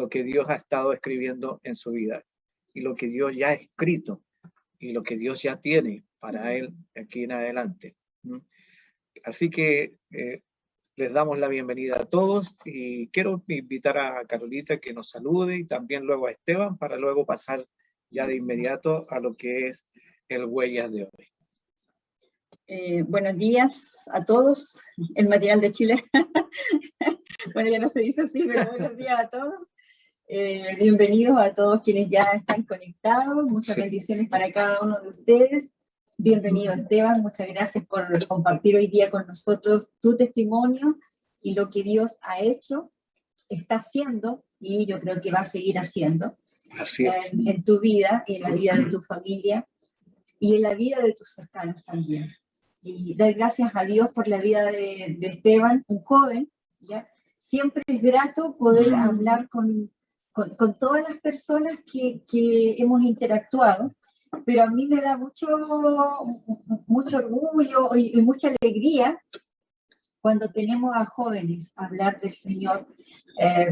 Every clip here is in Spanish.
lo que Dios ha estado escribiendo en su vida y lo que Dios ya ha escrito y lo que Dios ya tiene para él aquí en adelante. Así que les damos la bienvenida a todos y quiero invitar a Carolita que nos salude y también luego a Esteban para luego pasar ya de inmediato a lo que es el Huellas de hoy. Buenos días a todos, el material de Chile. Bueno, ya no se dice así, pero buenos días a todos. Bienvenidos a todos quienes ya están conectados. Muchas bendiciones para cada uno de ustedes. Bienvenido, Esteban. Muchas gracias por compartir hoy día con nosotros tu testimonio y lo que Dios ha hecho, está haciendo y yo creo que va a seguir haciendo en tu vida, en la vida de tu familia y en la vida de tus cercanos también. Y dar gracias a Dios por la vida de Esteban, un joven, ¿ya? Siempre es grato poder hablar con todas las personas que hemos interactuado, pero a mí me da mucho orgullo y mucha alegría cuando tenemos a jóvenes hablar del Señor,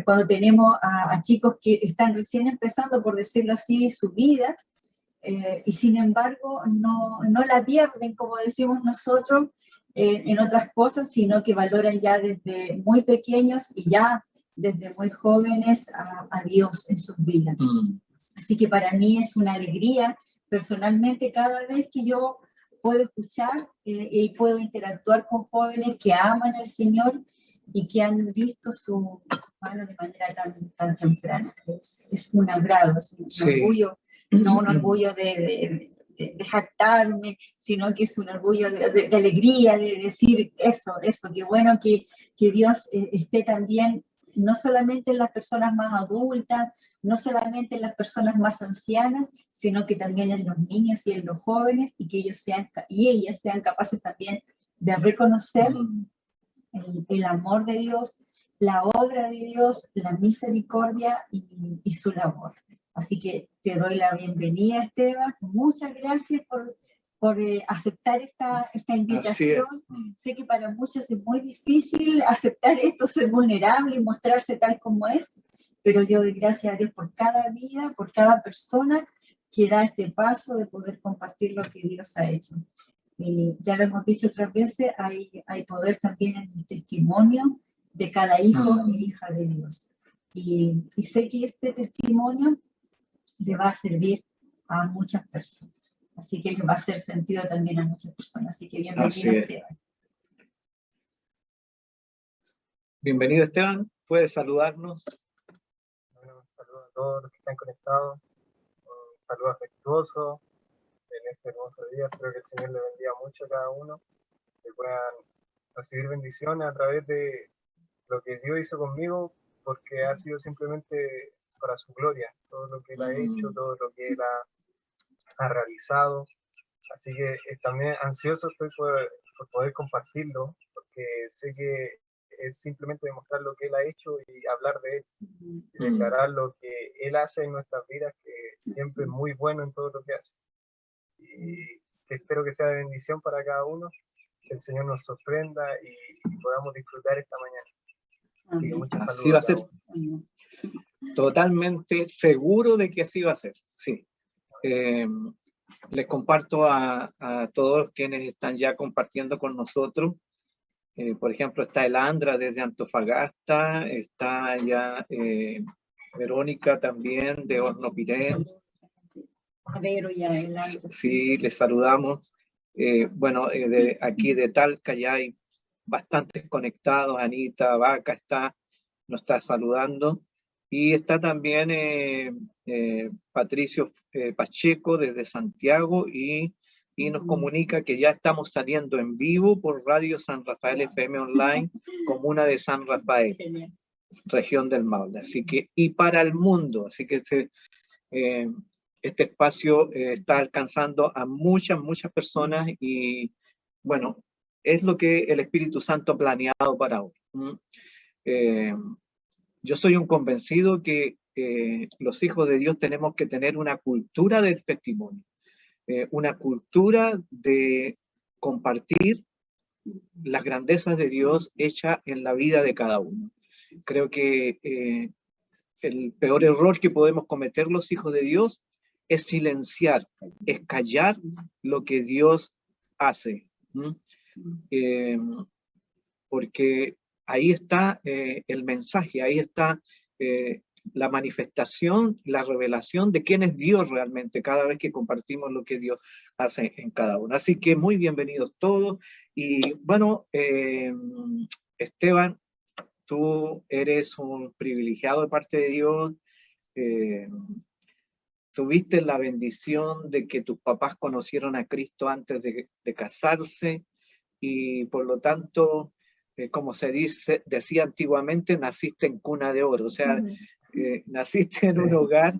cuando tenemos a chicos que están recién empezando, por decirlo así, su vida, y sin embargo no la pierden, como decimos nosotros, en otras cosas, sino que valoran ya desde muy pequeños y ya desde muy jóvenes a Dios en sus vidas. Así que para mí es una alegría, personalmente, cada vez que yo puedo escuchar y puedo interactuar con jóvenes que aman al Señor y que han visto su mano de manera tan temprana. Es un agrado, es un orgullo, no un orgullo de jactarme, sino que es un orgullo de alegría, de decir eso, qué bueno que Dios esté también, no solamente en las personas más adultas, no solamente en las personas más ancianas, sino que también en los niños y en los jóvenes, y que ellos ellas sean capaces también de reconocer el amor de Dios, la obra de Dios, la misericordia y su labor. Así que te doy la bienvenida, Esteban. Muchas gracias por aceptar esta invitación. Sé que para muchos es muy difícil aceptar esto, ser vulnerable y mostrarse tal como es, pero yo doy gracias a Dios por cada vida, por cada persona que da este paso de poder compartir lo que Dios ha hecho. Ya lo hemos dicho otras veces, hay poder también en el testimonio de cada hijo e hija de Dios. Y sé que este testimonio le va a servir a muchas personas. Así que le va a hacer sentido también a muchas personas. Así que bienvenido, Esteban. Bienvenido, Esteban. ¿Puedes saludarnos? Bueno, un saludo a todos los que están conectados. Un saludo afectuoso en este hermoso día. Espero que el Señor le bendiga mucho a cada uno, que puedan recibir bendiciones a través de lo que Dios hizo conmigo, porque ha sido simplemente para su gloria, todo lo que Él ha hecho, todo lo que Él ha realizado. Así que también ansioso estoy por poder compartirlo, porque sé que es simplemente demostrar lo que Él ha hecho y hablar de Él, y declarar lo que Él hace en nuestras vidas, que siempre es muy bueno en todo lo que hace. Y que espero que sea de bendición para cada uno, que el Señor nos sorprenda y podamos disfrutar esta mañana. Así que muchas saludos. Así va a ser. Totalmente seguro de que así va a ser, sí. Les comparto a todos quienes están ya compartiendo con nosotros. Por ejemplo, está Elandra desde Antofagasta, está ya Verónica también de Hornopirén. Sí, les saludamos. Bueno, de aquí de Talca ya hay bastantes conectados. Anita Vaca nos está saludando. Y está también Patricio Pacheco desde Santiago y nos comunica que ya estamos saliendo en vivo por Radio San Rafael FM Online, comuna de San Rafael, región del Maule. Así que, y para el mundo, así que este espacio está alcanzando a muchas personas y bueno, es lo que el Espíritu Santo ha planeado para hoy. Yo soy un convencido que los hijos de Dios tenemos que tener una cultura del testimonio, una cultura de compartir las grandezas de Dios hechas en la vida de cada uno. Creo que el peor error que podemos cometer los hijos de Dios es silenciar, es callar lo que Dios hace. Porque ahí está el mensaje, ahí está la manifestación, la revelación de quién es Dios realmente, cada vez que compartimos lo que Dios hace en cada uno. Así que muy bienvenidos todos. Y bueno, Esteban, tú eres un privilegiado de parte de Dios. Tuviste la bendición de que tus papás conocieron a Cristo antes de casarse y por lo tanto, como decía antiguamente, naciste en cuna de oro, o sea, naciste en un hogar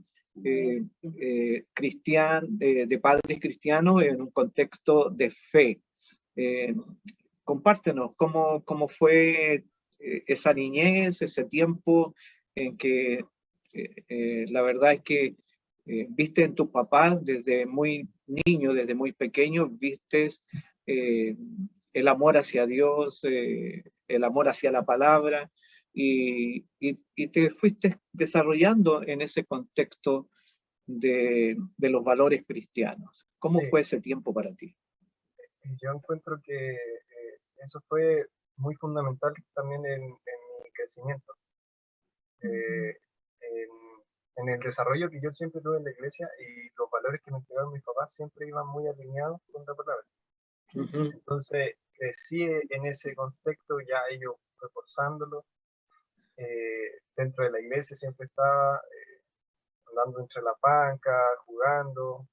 cristiano, de padres cristianos en un contexto de fe. Compártenos cómo fue esa niñez, ese tiempo en que la verdad es que viste en tus papás desde muy niño, desde muy pequeño, vistes el amor hacia Dios, el amor hacia la palabra, y te fuiste desarrollando en ese contexto de los valores cristianos. ¿Cómo fue ese tiempo para ti? Yo encuentro que eso fue muy fundamental también en mi crecimiento. En el desarrollo que yo siempre tuve en la iglesia y los valores que me entregaron mis papás siempre iban muy alineados con la palabra. Entonces crecí en ese contexto, ya ellos reforzándolo. Dentro de la iglesia siempre estaba andando entre la banca, jugando,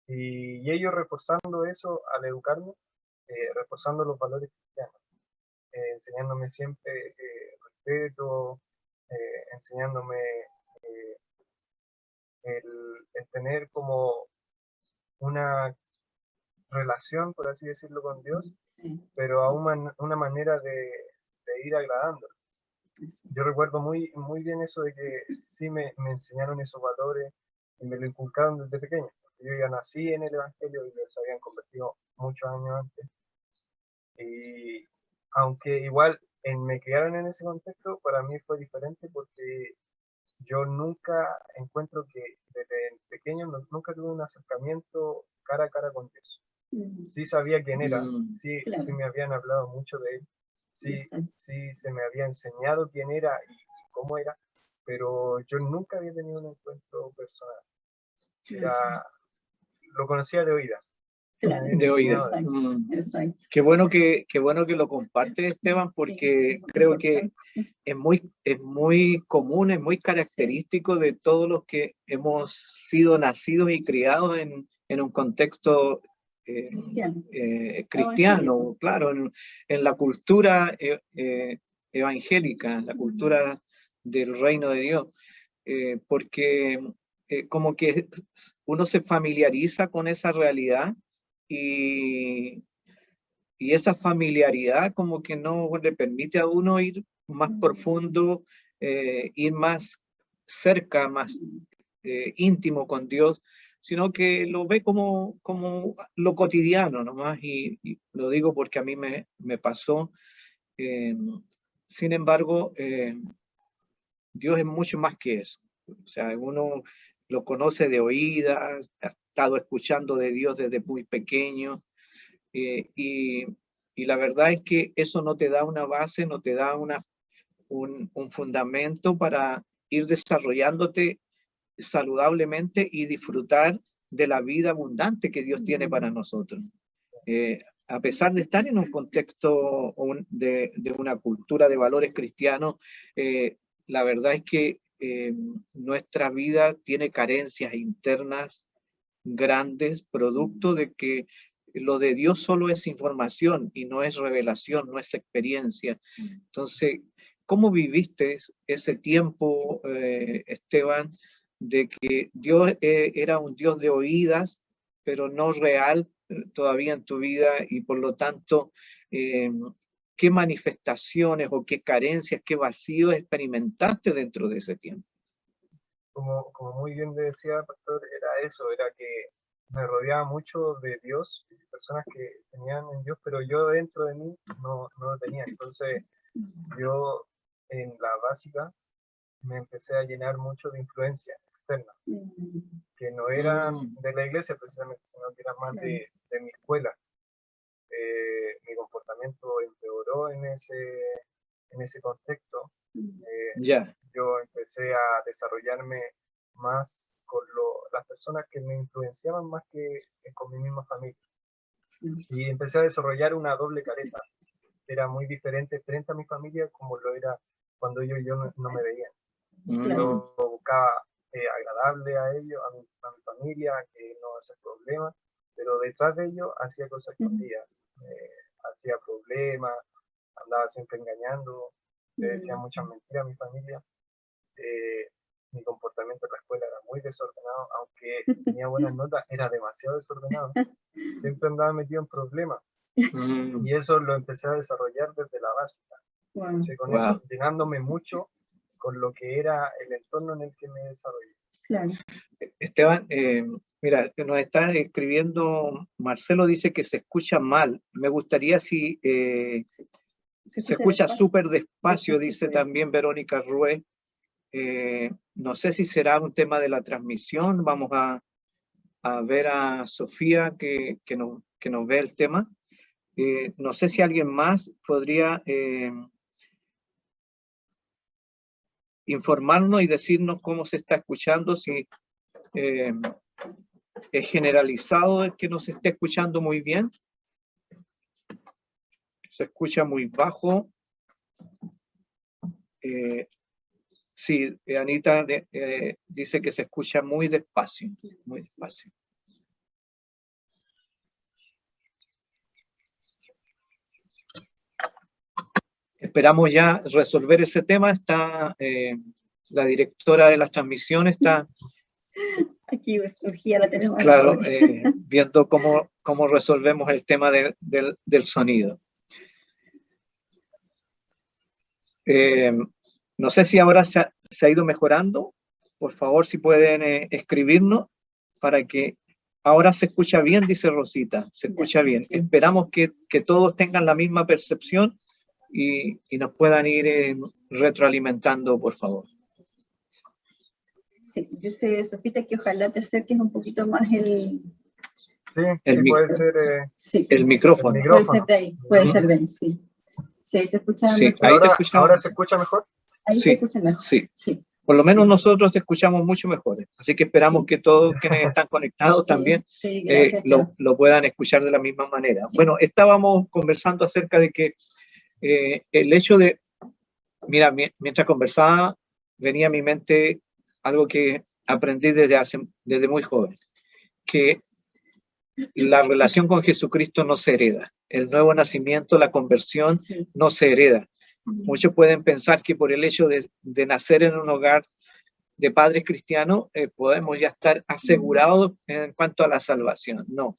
y ellos reforzando eso al educarme, reforzando los valores cristianos, enseñándome siempre respeto, enseñándome el tener como una relación, por así decirlo, con Dios, pero a una manera de ir agradándolo. Yo recuerdo muy, muy bien eso de que sí me enseñaron esos valores y me lo inculcaron desde pequeño. Yo ya nací en el Evangelio y los habían convertido muchos años antes. Y aunque igual me criaron en ese contexto, para mí fue diferente porque yo nunca encuentro que desde pequeño nunca tuve un acercamiento cara a cara con Dios. Sí sabía quién era, sí me habían hablado mucho de él, sí se me había enseñado quién era y cómo era, pero yo nunca había tenido un encuentro personal. Lo conocía de oídas. De oídas. Exacto. Qué bueno que lo compartes, Esteban, porque creo que es muy común, es muy característico de todos los que hemos sido nacidos y criados en un contexto cristiano, claro, en la cultura evangélica, la cultura del reino de Dios, porque como que uno se familiariza con esa realidad y esa familiaridad como que no le permite a uno ir más profundo, ir más cerca, más íntimo con Dios, sino que lo ve como lo cotidiano nomás, y lo digo porque a mí me pasó. Sin embargo, Dios es mucho más que eso. O sea, uno lo conoce de oídas, ha estado escuchando de Dios desde muy pequeño, y la verdad es que eso no te da una base, no te da un fundamento para ir desarrollándote saludablemente y disfrutar de la vida abundante que Dios tiene para nosotros. A pesar de estar en un contexto de una cultura de valores cristianos, la verdad es que nuestra vida tiene carencias internas grandes, producto de que lo de Dios solo es información y no es revelación, no es experiencia. Entonces, ¿cómo viviste ese tiempo, Esteban, de que Dios era un Dios de oídas, pero no real todavía en tu vida, y por lo tanto, qué manifestaciones o qué carencias, qué vacíos experimentaste dentro de ese tiempo? Como muy bien decía, pastor, era eso, era que me rodeaba mucho de Dios, de personas que tenían en Dios, pero yo dentro de mí no lo tenía. Entonces, yo en la básica me empecé a llenar mucho de influencia externa, que no eran de la iglesia precisamente, sino que eran más de mi escuela. Mi comportamiento empeoró en ese contexto. Yo empecé a desarrollarme más con las personas que me influenciaban más que con mi misma familia. Y empecé a desarrollar una doble careta. Era muy diferente frente a mi familia como lo era cuando ellos y yo no me veían. Yo buscaba agradable a ellos, a mi familia, que no hacer problemas, pero detrás de ellos hacía cosas escondidas, hacía problemas, andaba siempre engañando, le decía muchas mentiras a mi familia. Mi comportamiento en la escuela era muy desordenado, aunque tenía buenas notas, era demasiado desordenado. Siempre andaba metido en problemas. Y eso lo empecé a desarrollar desde la básica. Empecé con eso, llenándome mucho con lo que era el entorno en el que me desarrollé. Claro. Esteban, mira, nos está escribiendo, Marcelo dice que se escucha mal. Me gustaría si se escucha súper despacio, dice también Verónica Rué. No sé si será un tema de la transmisión. Vamos a ver a Sofía que nos ve el tema. No sé si alguien más podría informarnos y decirnos cómo se está escuchando, si es generalizado el que nos esté escuchando muy bien. Se escucha muy bajo. Sí, Anita dice que se escucha muy despacio, muy despacio. Esperamos ya resolver ese tema. Está la directora de las transmisiones, está aquí urgía la tenemos. Claro, viendo cómo resolvemos el tema del sonido. No sé si ahora se ha ido mejorando. Por favor, si pueden escribirnos para que ahora se escucha bien, dice Rosita. Se escucha bien. Sí. Esperamos que todos tengan la misma percepción y nos puedan ir retroalimentando, por favor. Sí, dice Sofita que ojalá te acerques un poquito más el puede ser el micrófono. Puede ser de ahí, sí. Sí, se escucha mejor. ¿Ahora se escucha mejor? Ahí se escucha mejor. Sí. Por lo menos nosotros te escuchamos mucho mejor. Así que esperamos que todos quienes están conectados también lo puedan escuchar de la misma manera. Bueno, estábamos conversando acerca de que el hecho de, mira, mientras conversaba, venía a mi mente algo que aprendí desde muy joven, que la relación con Jesucristo no se hereda. El nuevo nacimiento, la conversión, no se hereda. Muchos pueden pensar que por el hecho de nacer en un hogar de padres cristianos, podemos ya estar asegurados en cuanto a la salvación. No.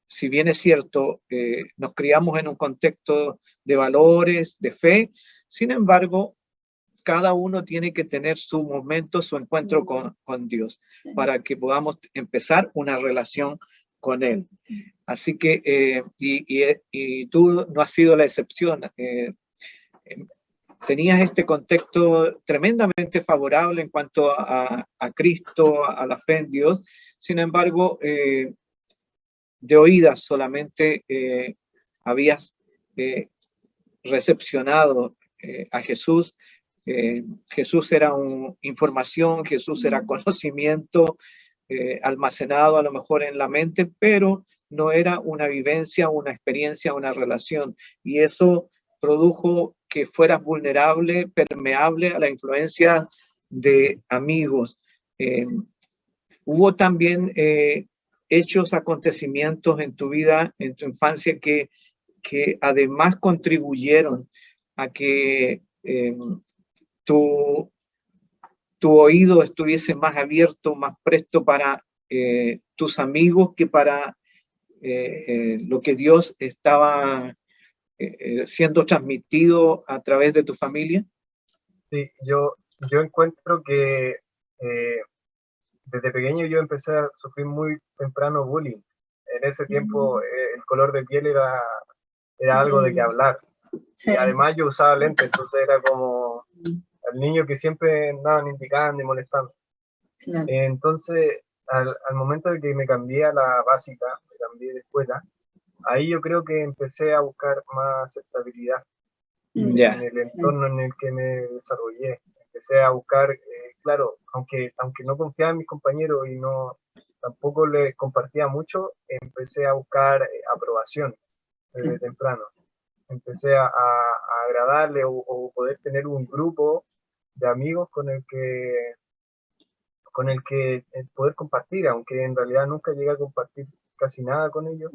Si bien es cierto, nos criamos en un contexto de valores, de fe, sin embargo, cada uno tiene que tener su momento, su encuentro con Dios, para que podamos empezar una relación con Él. Así que, y tú no has sido la excepción. Tenías este contexto tremendamente favorable en cuanto a Cristo, a la fe en Dios. Sin embargo, de oídas solamente habías recepcionado a Jesús. Jesús era información, Jesús era conocimiento almacenado a lo mejor en la mente, pero no era una vivencia, una experiencia, una relación. Y eso produjo que fueras vulnerable, permeable a la influencia de amigos. Hubo también hechos, acontecimientos en tu vida, en tu infancia, que además contribuyeron a que tu oído estuviese más abierto, más presto para tus amigos que para lo que Dios estaba siendo transmitido a través de tu familia? Sí, yo encuentro que desde pequeño yo empecé a sufrir muy temprano bullying. En ese tiempo el color de piel era algo de que hablar. Sí. Y además yo usaba lentes, entonces era como al niño que siempre andaban indicando y molestando. Claro. Entonces, al momento de que me cambié a la básica, me cambié de escuela, ahí yo creo que empecé a buscar más estabilidad Ya. en el entorno en el que me desarrollé. Empecé a buscar, claro, aunque no confiaba en mis compañeros y tampoco les compartía mucho, empecé a buscar aprobación desde temprano. Empecé a agradarle o poder tener un grupo de amigos con el que poder compartir, aunque en realidad nunca llegué a compartir casi nada con ellos,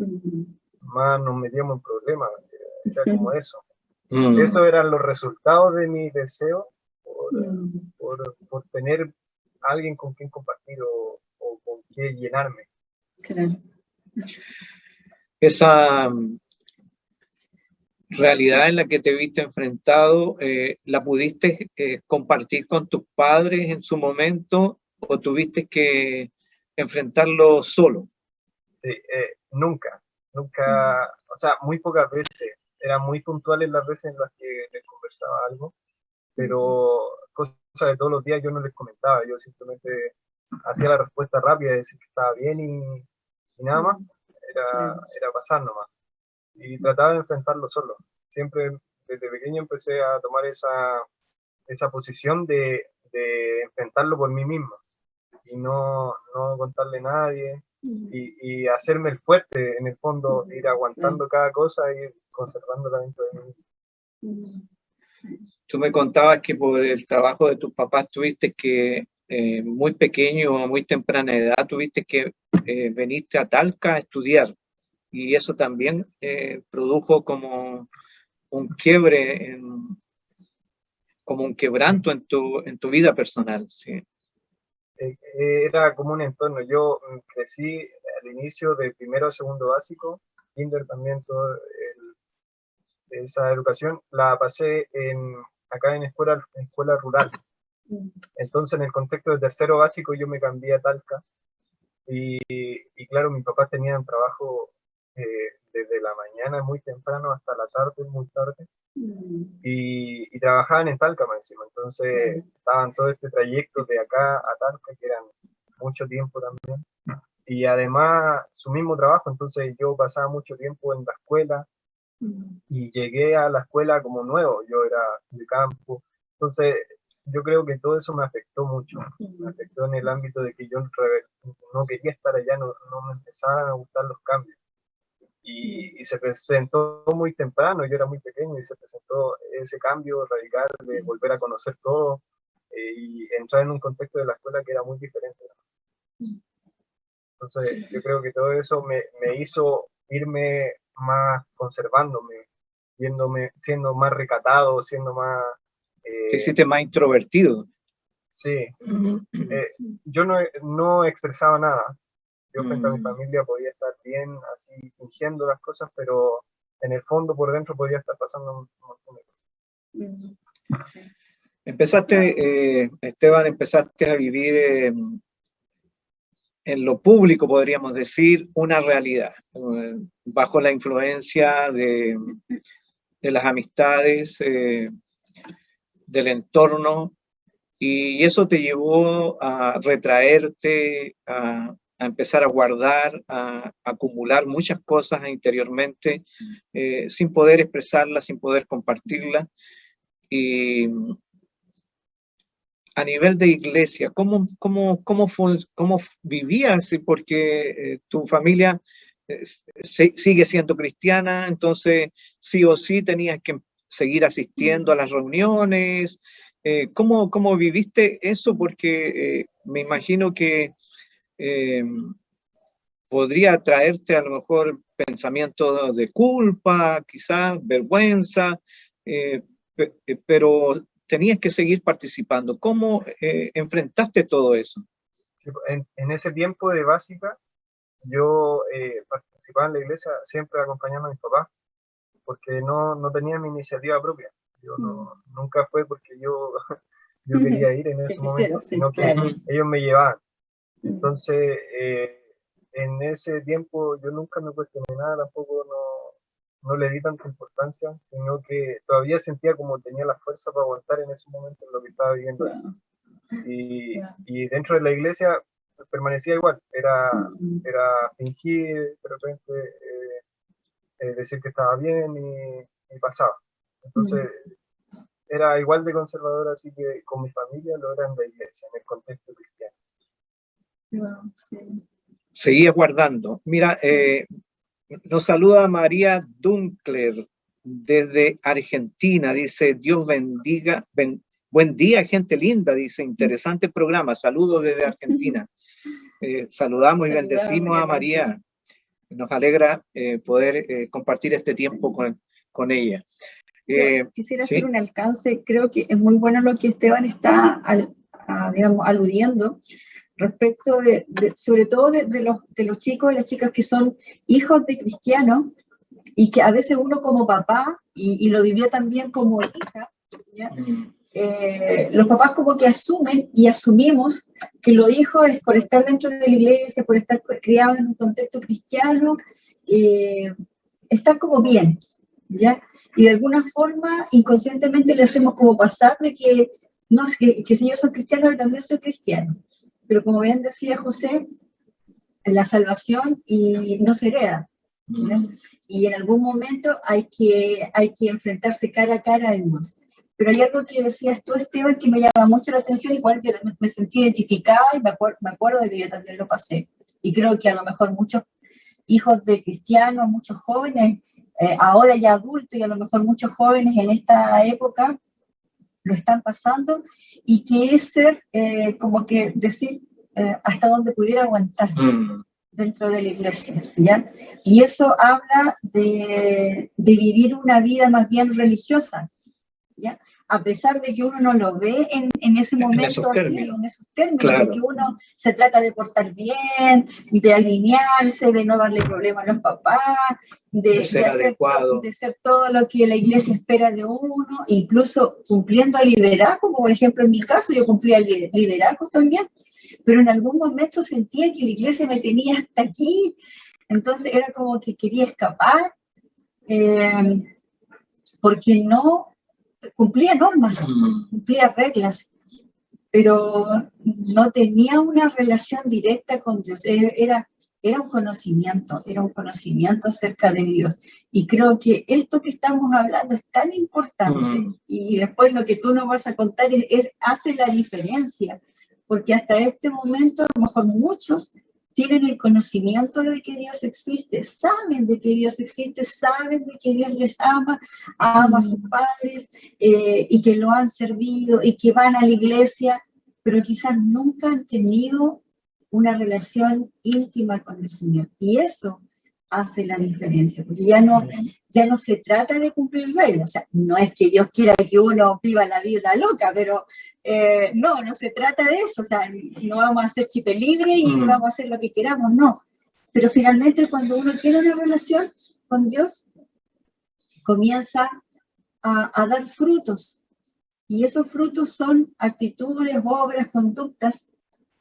más nos metíamos en problemas, era como eso. Esos eran los resultados de mi deseo por tener alguien con quien compartir o con quien llenarme. Claro. Esa realidad en la que te viste enfrentado, ¿la pudiste compartir con tus padres en su momento o tuviste que enfrentarlo solo? Sí, nunca, o sea, muy pocas veces, eran muy puntuales las veces en las que les conversaba algo, pero cosas de todos los días yo no les comentaba, yo simplemente hacía la respuesta rápida, decir que estaba bien y nada más, era pasar nomás. Y trataba de enfrentarlo solo. Siempre desde pequeño empecé a tomar esa posición de enfrentarlo por mí mismo y no contarle a nadie y hacerme el fuerte, en el fondo, ir aguantando cada cosa y conservándola dentro de mí. Tú me contabas que por el trabajo de tus papás tuviste que, muy pequeño, a muy temprana edad, tuviste que venirte a Talca a estudiar. Y eso también produjo como un quiebre, como un quebranto en tu vida personal. ¿Sí? Era como un entorno. Yo crecí al inicio de primero a segundo básico, kinder también, toda esa educación la pasé acá en escuela rural. Entonces, en el contexto del tercero básico, yo me cambié a Talca y claro, mis papás tenían trabajo desde la mañana muy temprano hasta la tarde muy tarde y trabajaban en Talca más encima. Entonces, estaban todo este trayecto de acá a Talca, que eran mucho tiempo también. Y además, su mismo trabajo, entonces yo pasaba mucho tiempo en la escuela y llegué a la escuela como nuevo, yo era de campo. Entonces, yo creo que todo eso me afectó mucho, me afectó en el ámbito de que yo no quería estar allá, no me empezaban a gustar los cambios. Y se presentó muy temprano, yo era muy pequeño y se presentó ese cambio radical de volver a conocer todo y entrar en un contexto de la escuela que era muy diferente. Entonces, yo creo que todo eso me hizo irme más conservándome, siendo más recatado, siendo más... Te hiciste más introvertido. Sí, yo no expresaba nada. Yo frente a mi familia podía estar bien, así, fingiendo las cosas, pero en el fondo, por dentro, podía estar pasando un montón de cosas. Esteban, empezaste a vivir en lo público, podríamos decir, una realidad, bajo la influencia de las amistades, del entorno, y eso te llevó a retraerte, a empezar a guardar, a acumular muchas cosas interiormente, sin poder expresarlas, sin poder compartirlas. Y a nivel de iglesia, ¿cómo vivías? Porque tu familia sigue siendo cristiana, entonces sí o sí tenías que seguir asistiendo a las reuniones. ¿Cómo viviste eso? Porque me imagino que podría traerte a lo mejor pensamientos de culpa, quizás vergüenza, pero tenías que seguir participando. ¿Cómo enfrentaste todo eso? En ese tiempo de básica, yo participaba en la iglesia siempre acompañando a mis papás, porque no tenía mi iniciativa propia. Yo nunca fue porque yo quería ir en ese momento, sino que ellos me llevaban. Entonces, en ese tiempo yo nunca me cuestioné nada, tampoco no le di tanta importancia, sino que todavía sentía como tenía la fuerza para aguantar en ese momento en lo que estaba viviendo. Y dentro de la iglesia permanecía igual, era fingir de repente, decir que estaba bien y pasaba. Entonces era igual de conservador, así que con mi familia lo era en la iglesia, en el contexto cristiano. Seguía guardando. Mira, nos saluda María Dunkler desde Argentina. Dice, Dios bendiga. Buen día, gente linda. Dice, interesante programa. Saludos desde Argentina. Saludamos y bendecimos a María. Nos alegra poder compartir este tiempo con ella. Yo quisiera hacer un alcance. Creo que es muy bueno lo que Esteban está digamos, aludiendo respecto sobre todo de los chicos y las chicas que son hijos de cristianos y que a veces uno como papá, y lo vivió también como hija, ¿ya? Los papás como que asumen y asumimos que los hijos es por estar dentro de la iglesia, por estar criados en un contexto cristiano, están como bien, ¿ya? Y de alguna forma inconscientemente le hacemos como pasar de que, no, que si yo soy cristiano, yo también soy cristiano. Pero como bien decía José, la salvación no se hereda, ¿ya? Y en algún momento hay que enfrentarse cara a cara a Dios. Pero hay algo que decías tú, Esteban, que me llama mucho la atención, igual yo me sentí identificada y me acuerdo de que yo también lo pasé. Y creo que a lo mejor muchos hijos de cristianos, muchos jóvenes, ahora ya adultos y a lo mejor muchos jóvenes en esta época, lo están pasando, y que es ser, como que decir, hasta donde pudiera aguantar dentro de la iglesia, ¿ya? Y eso habla de vivir una vida más bien religiosa, ¿ya? A pesar de que uno no lo ve en ese momento así, en esos términos, claro. Porque uno se trata de portar bien, de alinearse, de no darle problemas a los papás, de ser todo lo que la iglesia espera de uno, incluso cumpliendo liderazgo, como por ejemplo en mi caso, yo cumplía liderazgo también, pero en algún momento sentía que la iglesia me tenía hasta aquí, entonces era como que quería escapar, porque no cumplía normas, cumplía reglas, pero no tenía una relación directa con Dios. Era un conocimiento acerca de Dios. Y creo que esto que estamos hablando es tan importante. Y después lo que tú nos vas a contar hace la diferencia, porque hasta este momento a lo mejor muchos tienen el conocimiento de que Dios existe, saben de que Dios existe, saben de que Dios les ama a sus padres, y que lo han servido y que van a la iglesia, pero quizás nunca han tenido una relación íntima con el Señor. Y eso hace la diferencia, porque ya no se trata de cumplir reglas, o sea, no es que Dios quiera que uno viva la vida loca, pero no se trata de eso, o sea, no vamos a ser chipe libre y vamos a hacer lo que queramos, no, pero finalmente cuando uno tiene una relación con Dios, comienza a dar frutos, y esos frutos son actitudes, obras, conductas,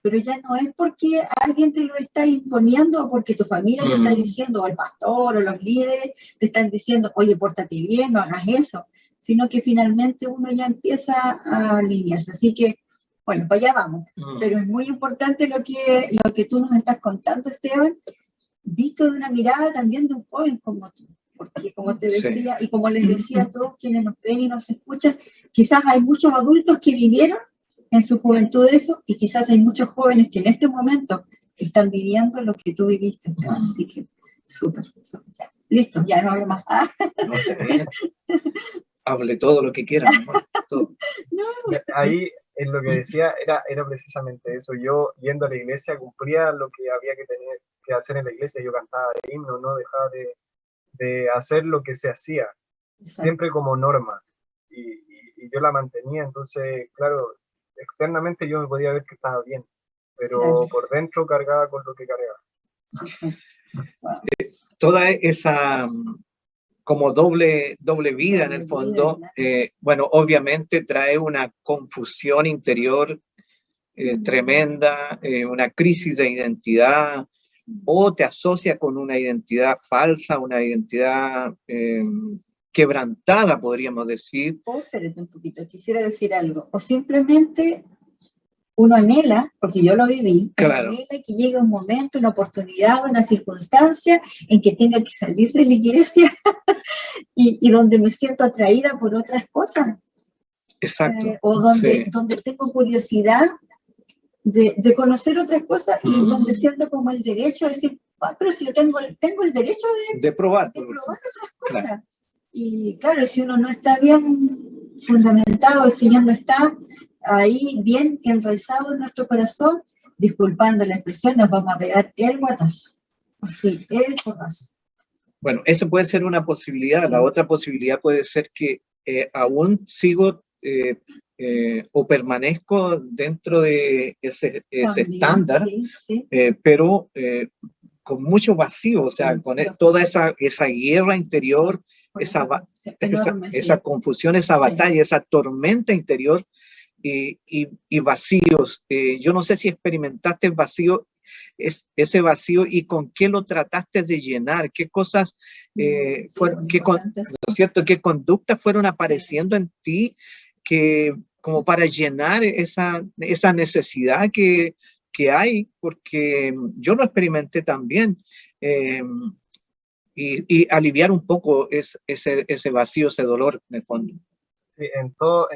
pero ya no es porque alguien te lo está imponiendo o porque tu familia te está diciendo, o el pastor o los líderes te están diciendo, oye, pórtate bien, no hagas eso, sino que finalmente uno ya empieza a alinearse. Así que, bueno, pues allá vamos. Pero es muy importante lo que tú nos estás contando, Esteban, visto de una mirada también de un joven como tú. Porque como te decía, y como les decía a todos quienes nos ven y nos escuchan, quizás hay muchos adultos que vivieron en su juventud eso, y quizás hay muchos jóvenes que en este momento están viviendo lo que tú viviste, Esteban. Así que, súper. Ya. Listo, ya no hablo más. No, está bien. Hable todo lo que quiera. Todo. Ahí, en lo que decía, era precisamente eso. Yo, yendo a la iglesia, cumplía lo que había que hacer en la iglesia. Yo cantaba el himno, no dejaba de hacer lo que se hacía. Exacto. Siempre como norma. Y yo la mantenía, entonces, claro, externamente yo me podía ver que estaba bien, pero claro, por dentro cargaba con lo que cargaba. Wow. Toda esa como doble vida en el fondo, bueno, obviamente trae una confusión interior tremenda, una crisis de identidad, o te asocia con una identidad falsa, una identidad quebrantada, podríamos decir. Oh, espérate un poquito, quisiera decir algo. O simplemente uno anhela, porque yo lo viví, Claro. anhela que llegue un momento, una oportunidad, una circunstancia en que tenga que salir de la iglesia y donde me siento atraída por otras cosas. Exacto. O donde tengo curiosidad de conocer otras cosas y donde siento como el derecho de decir, pero si yo tengo el derecho de probar otras cosas. Claro. Y claro, si uno no está bien fundamentado, el Señor no está ahí bien enraizado en nuestro corazón, disculpando la expresión, nos vamos a pegar el guatazo. Así, el porrazo. Bueno, eso puede ser una posibilidad. Sí. La otra posibilidad puede ser que aún sigo o permanezco dentro de ese estándar, sí, sí. Pero con mucho vacío, o sea, con toda esa guerra interior, esa confusión, esa batalla, esa tormenta interior y vacíos. Yo no sé si experimentaste vacío, ese vacío, y con qué lo trataste de llenar, qué cosas fueron, ¿no es cierto? ¿Qué conductas fueron apareciendo en ti como para llenar esa necesidad que hay? Porque yo lo experimenté también, y aliviar un poco ese vacío, ese dolor en el fondo. Sí, en todo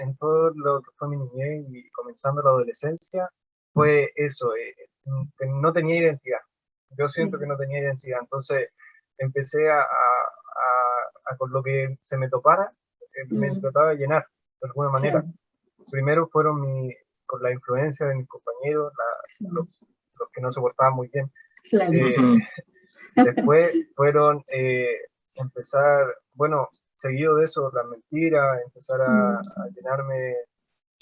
lo que fue mi niñez y comenzando la adolescencia, fue eso, que no tenía identidad. Yo siento que no tenía identidad, entonces empecé con lo que se me topara, me trataba de llenar de alguna manera. Primero fueron con la influencia de mis compañeros, los que no se portaban muy bien. Después fueron empezar, bueno, seguido de eso, la mentira, empezar a llenarme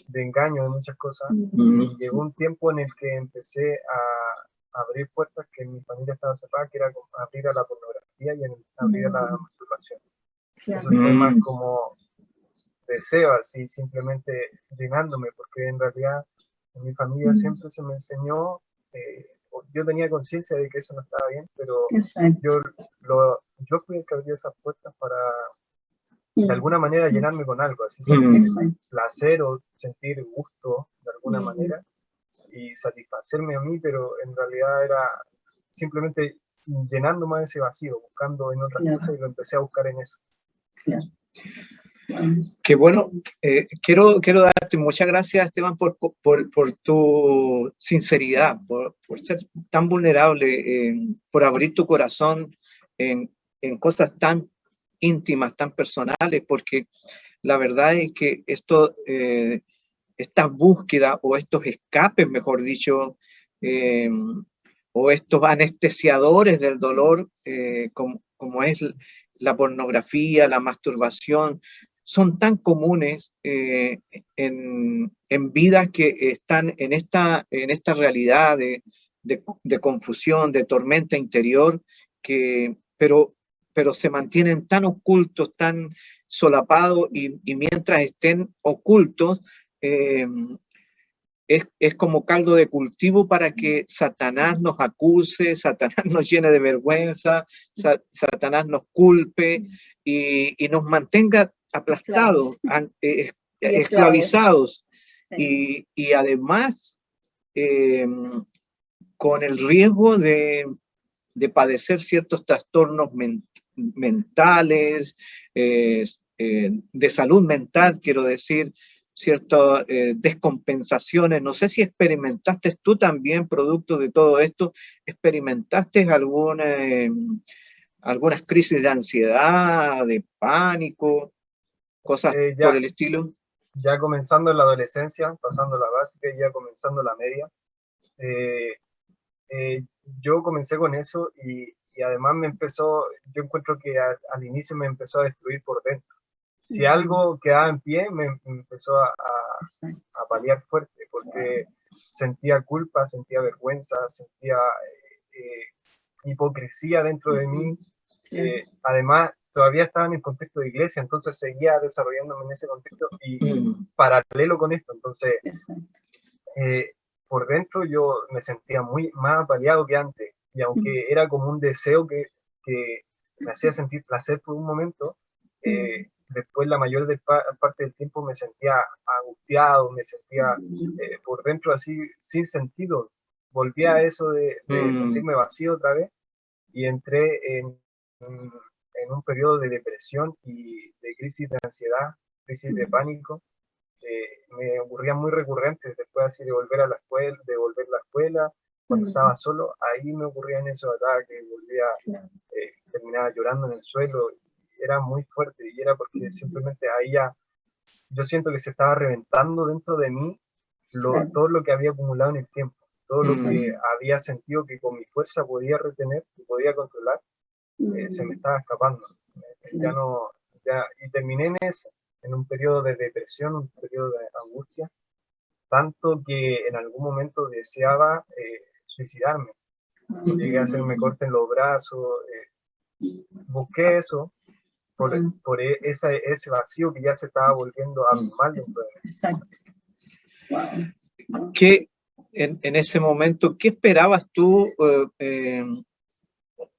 de engaño de muchas cosas. Y llegó un tiempo en el que empecé a abrir puertas que en mi familia estaba cerrada, que era abrir a la pornografía y abrir a la masturbación. Eso fue más como deseo, así simplemente llenándome, porque en realidad en mi familia siempre se me enseñó, yo tenía conciencia de que eso no estaba bien, pero yo fui el que abrió esas puertas para de alguna manera llenarme con algo, así sentir placer o sentir gusto de alguna manera y satisfacerme a mí, pero en realidad era simplemente llenando más ese vacío, buscando en otras cosas, y lo empecé a buscar en eso. Qué bueno, quiero darte muchas gracias, Esteban, por tu sinceridad, por ser tan vulnerable, por abrir tu corazón en cosas tan íntimas, tan personales, porque la verdad es que esta búsqueda o estos escapes, mejor dicho, o estos anestesiadores del dolor, como es la pornografía, la masturbación, son tan comunes en vidas que están en esta realidad de confusión, de tormenta interior, pero se mantienen tan ocultos, tan solapados, y mientras estén ocultos, es como caldo de cultivo para que Satanás nos acuse, Satanás nos llene de vergüenza, Satanás nos culpe y nos mantenga aplastados, esclavizados, y además con el riesgo de padecer ciertos trastornos mentales, de salud mental, quiero decir, ciertas descompensaciones. No sé si experimentaste tú también, producto de todo esto, experimentaste algunas crisis de ansiedad, de pánico, cosas por el estilo. Ya comenzando en la adolescencia, pasando la básica y ya comenzando la media, yo comencé con eso y además yo encuentro que al inicio me empezó a destruir por dentro. Si algo quedaba en pie, me empezó a paliar fuerte, porque sentía culpa, sentía vergüenza, sentía hipocresía dentro de mí. Además, todavía estaba en el contexto de iglesia, entonces seguía desarrollándome en ese contexto y paralelo con esto. Entonces, por dentro yo me sentía más apaleado que antes Y aunque era como un deseo que me hacía sentir placer por un momento, después la mayor parte del tiempo me sentía angustiado, me sentía por dentro así sin sentido. Volví a eso de sentirme vacío otra vez y entré en un periodo de depresión y de crisis de ansiedad, crisis de pánico. Me ocurrían muy recurrentes después así de volver a la escuela, cuando estaba solo, ahí me ocurrían esos ataques, terminaba llorando en el suelo, era muy fuerte y era porque simplemente ahí ya, yo siento que se estaba reventando dentro de mí todo lo que había acumulado en el tiempo, todo lo que había sentido que con mi fuerza podía retener y podía controlar, se me estaba escapando. Y terminé en un periodo de depresión, un periodo de angustia, tanto que en algún momento deseaba suicidarme. Llegué a hacerme corte en los brazos, busqué eso por ese vacío que ya se estaba volviendo abismal dentro de mí. Exacto. ¿Qué, en ese momento, qué esperabas tú?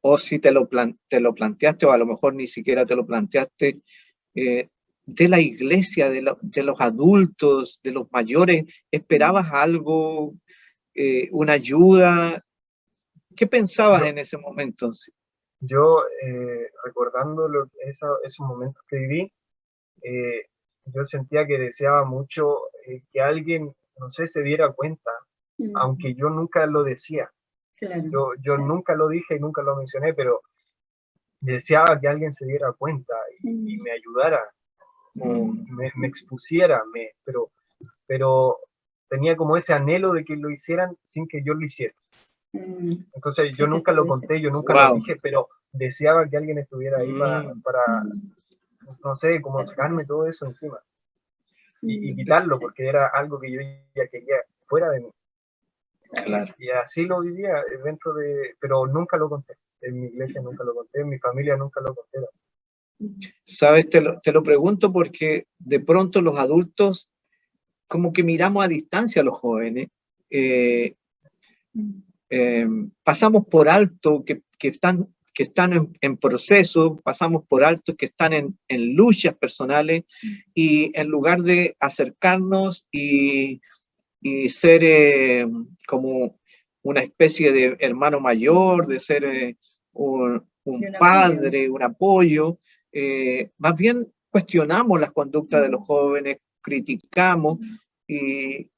O si te lo planteaste, o a lo mejor ni siquiera te lo planteaste, de la iglesia, de los adultos, de los mayores, ¿esperabas algo, una ayuda? ¿Qué pensabas en ese momento? Yo, recordando esos momentos que viví, yo sentía que deseaba mucho que alguien, no sé, se diera cuenta, aunque yo nunca lo decía. Claro. Yo nunca lo dije y nunca lo mencioné, pero deseaba que alguien se diera cuenta y me ayudara, o me expusiera, pero tenía como ese anhelo de que lo hicieran sin que yo lo hiciera. Entonces yo nunca lo conté, yo nunca lo dije, pero deseaba que alguien estuviera ahí para no sé, como sacarme todo eso encima y quitarlo, porque era algo que yo ya quería fuera de mí. Claro. Y así lo vivía pero nunca lo conté. En mi iglesia nunca lo conté, en mi familia nunca lo conté. Sabes, te lo pregunto porque de pronto los adultos como que miramos a distancia a los jóvenes. Pasamos por alto que están en proceso, pasamos por alto que están en luchas personales, y en lugar de acercarnos y ser como una especie de hermano mayor, de ser un padre, un apoyo, más bien cuestionamos las conductas de los jóvenes, criticamos, y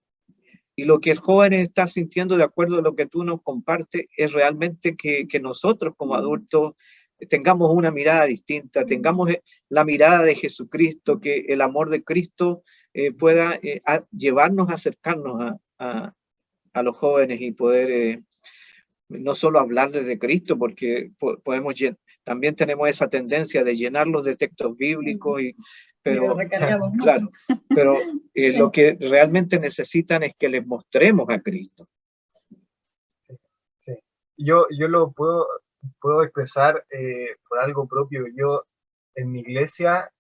lo que el joven está sintiendo, de acuerdo a lo que tú nos compartes, es realmente que nosotros como adultos tengamos una mirada distinta, tengamos la mirada de Jesucristo, que el amor de Cristo pueda llevarnos a acercarnos a los jóvenes y poder no solo hablarles de Cristo, porque también tenemos esa tendencia de llenarlos de textos bíblicos, pero claro, pero sí, lo que realmente necesitan es que les mostremos a Cristo. Sí. Yo lo puedo expresar por algo propio. Yo en mi iglesia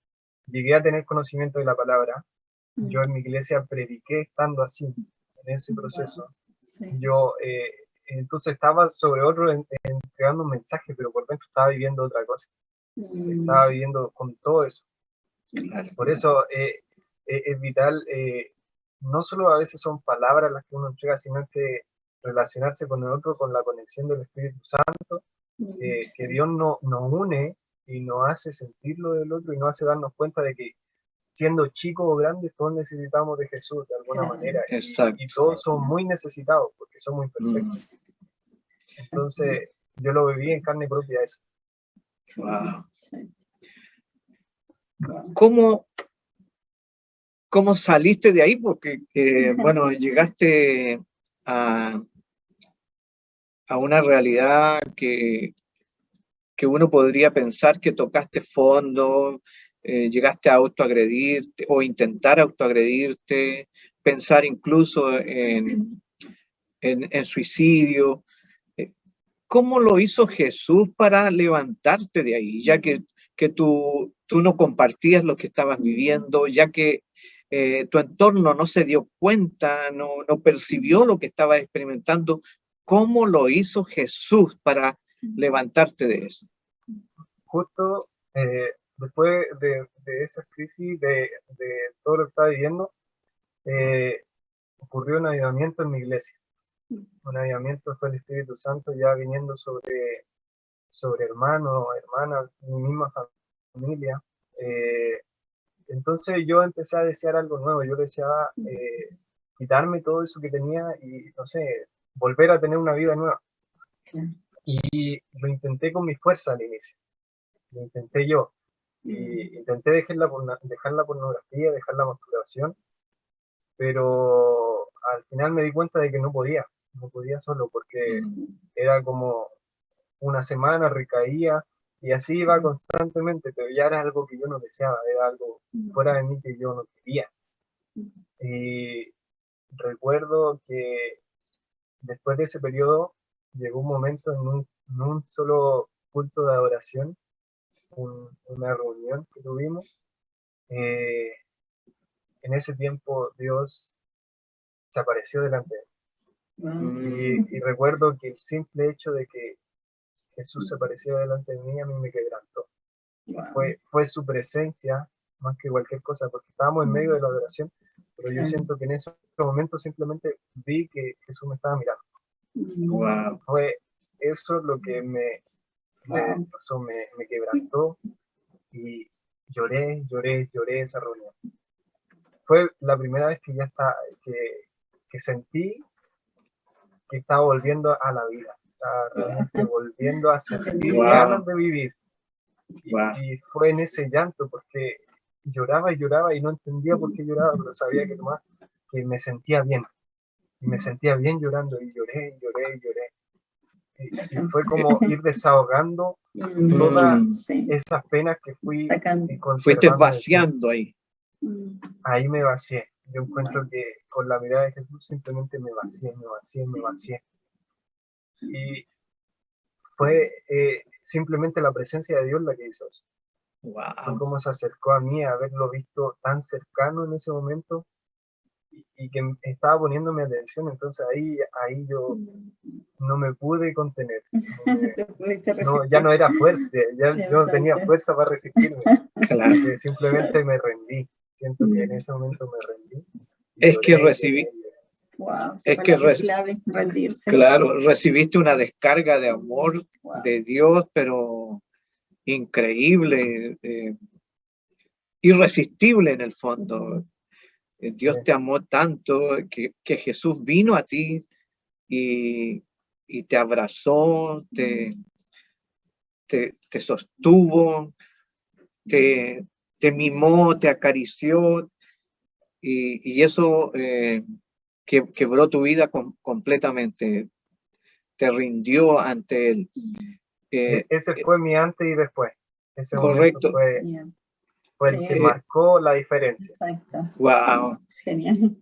llegué a tener conocimiento de la palabra. Yo en mi iglesia prediqué estando así, en ese proceso. Yo entonces estaba sobre otro entregando un mensaje, pero por dentro estaba viviendo otra cosa. Estaba viviendo con todo eso. Por eso es vital, no solo a veces son palabras las que uno entrega, sino que relacionarse con el otro, con la conexión del Espíritu Santo, que Dios nos une y nos hace sentir lo del otro y nos hace darnos cuenta de que siendo chicos o grandes, todos necesitamos de Jesús de alguna manera. Y todos son muy necesitados porque somos imperfectos. Entonces, yo lo viví en carne propia eso. Wow. ¿Cómo saliste de ahí? Porque, bueno, llegaste a una realidad que uno podría pensar que tocaste fondo, llegaste a autoagredirte o intentar autoagredirte, pensar incluso en suicidio. ¿Cómo lo hizo Jesús para levantarte de ahí? Ya que tú no compartías lo que estabas viviendo, ya que tu entorno no se dio cuenta, no percibió lo que estabas experimentando. ¿cómo lo hizo Jesús para levantarte de eso? Justo después de esa crisis, de todo lo que estaba viviendo, ocurrió un avivamiento en mi iglesia. Un avivamiento fue el Espíritu Santo ya viniendo sobre hermanos, hermanas, mi misma familia. Entonces yo empecé a desear algo nuevo. Yo deseaba quitarme todo eso que tenía y, no sé, volver a tener una vida nueva. Y lo intenté con mi fuerza al inicio. Lo intenté yo. Y intenté dejar la pornografía, dejar la masturbación, pero al final me di cuenta de que no podía solo, porque era como una semana, recaía, y así iba constantemente, pero ya era algo que yo no deseaba, era algo fuera de mí que yo no quería. Y recuerdo que después de ese periodo llegó un momento en un solo culto de adoración, una reunión que tuvimos. En ese tiempo Dios se apareció delante de mí. Y recuerdo que el simple hecho de que Jesús se apareció delante de mí a mí me quebrantó. Fue su presencia más que cualquier cosa, porque estábamos en medio de la adoración, pero yo siento que en ese momento simplemente vi que Jesús me estaba mirando. Wow. Fue eso lo que me quebrantó, y lloré esa reunión. Fue la primera vez que que sentí que estaba volviendo a la vida, estaba realmente volviendo a sentir ganas de vivir. Y fue en ese llanto, porque lloraba y no entendía por qué lloraba, pero sabía que me sentía bien. Y me sentía bien llorando, y lloré. Y fue como ir desahogando todas esas penas que fui conservando. Fuiste vaciando ahí. Ahí me vacié. Yo encuentro que con la mirada de Jesús simplemente me vacié. Y fue simplemente la presencia de Dios la que hizo eso. Fue como se acercó a mí, a haberlo visto tan cercano en ese momento, y que estaba poniéndome atención. Entonces ahí yo no me pude contener. Ya no era fuerte, yo no tenía fuerza para resistirme. Claro. Simplemente me rendí. Siento que en ese momento me rendí. Es que recibí. Es que clave, rendirse. Claro, recibiste una descarga de amor de Dios, pero increíble, irresistible en el fondo. Dios te amó tanto que Jesús vino a ti y te abrazó, te sostuvo, te mimó, te acarició, y eso quebró tu vida completamente, te rindió ante Él. Ese fue mi antes y después. Ese correcto. Fue el que marcó la diferencia. Exacto. Wow. Genial.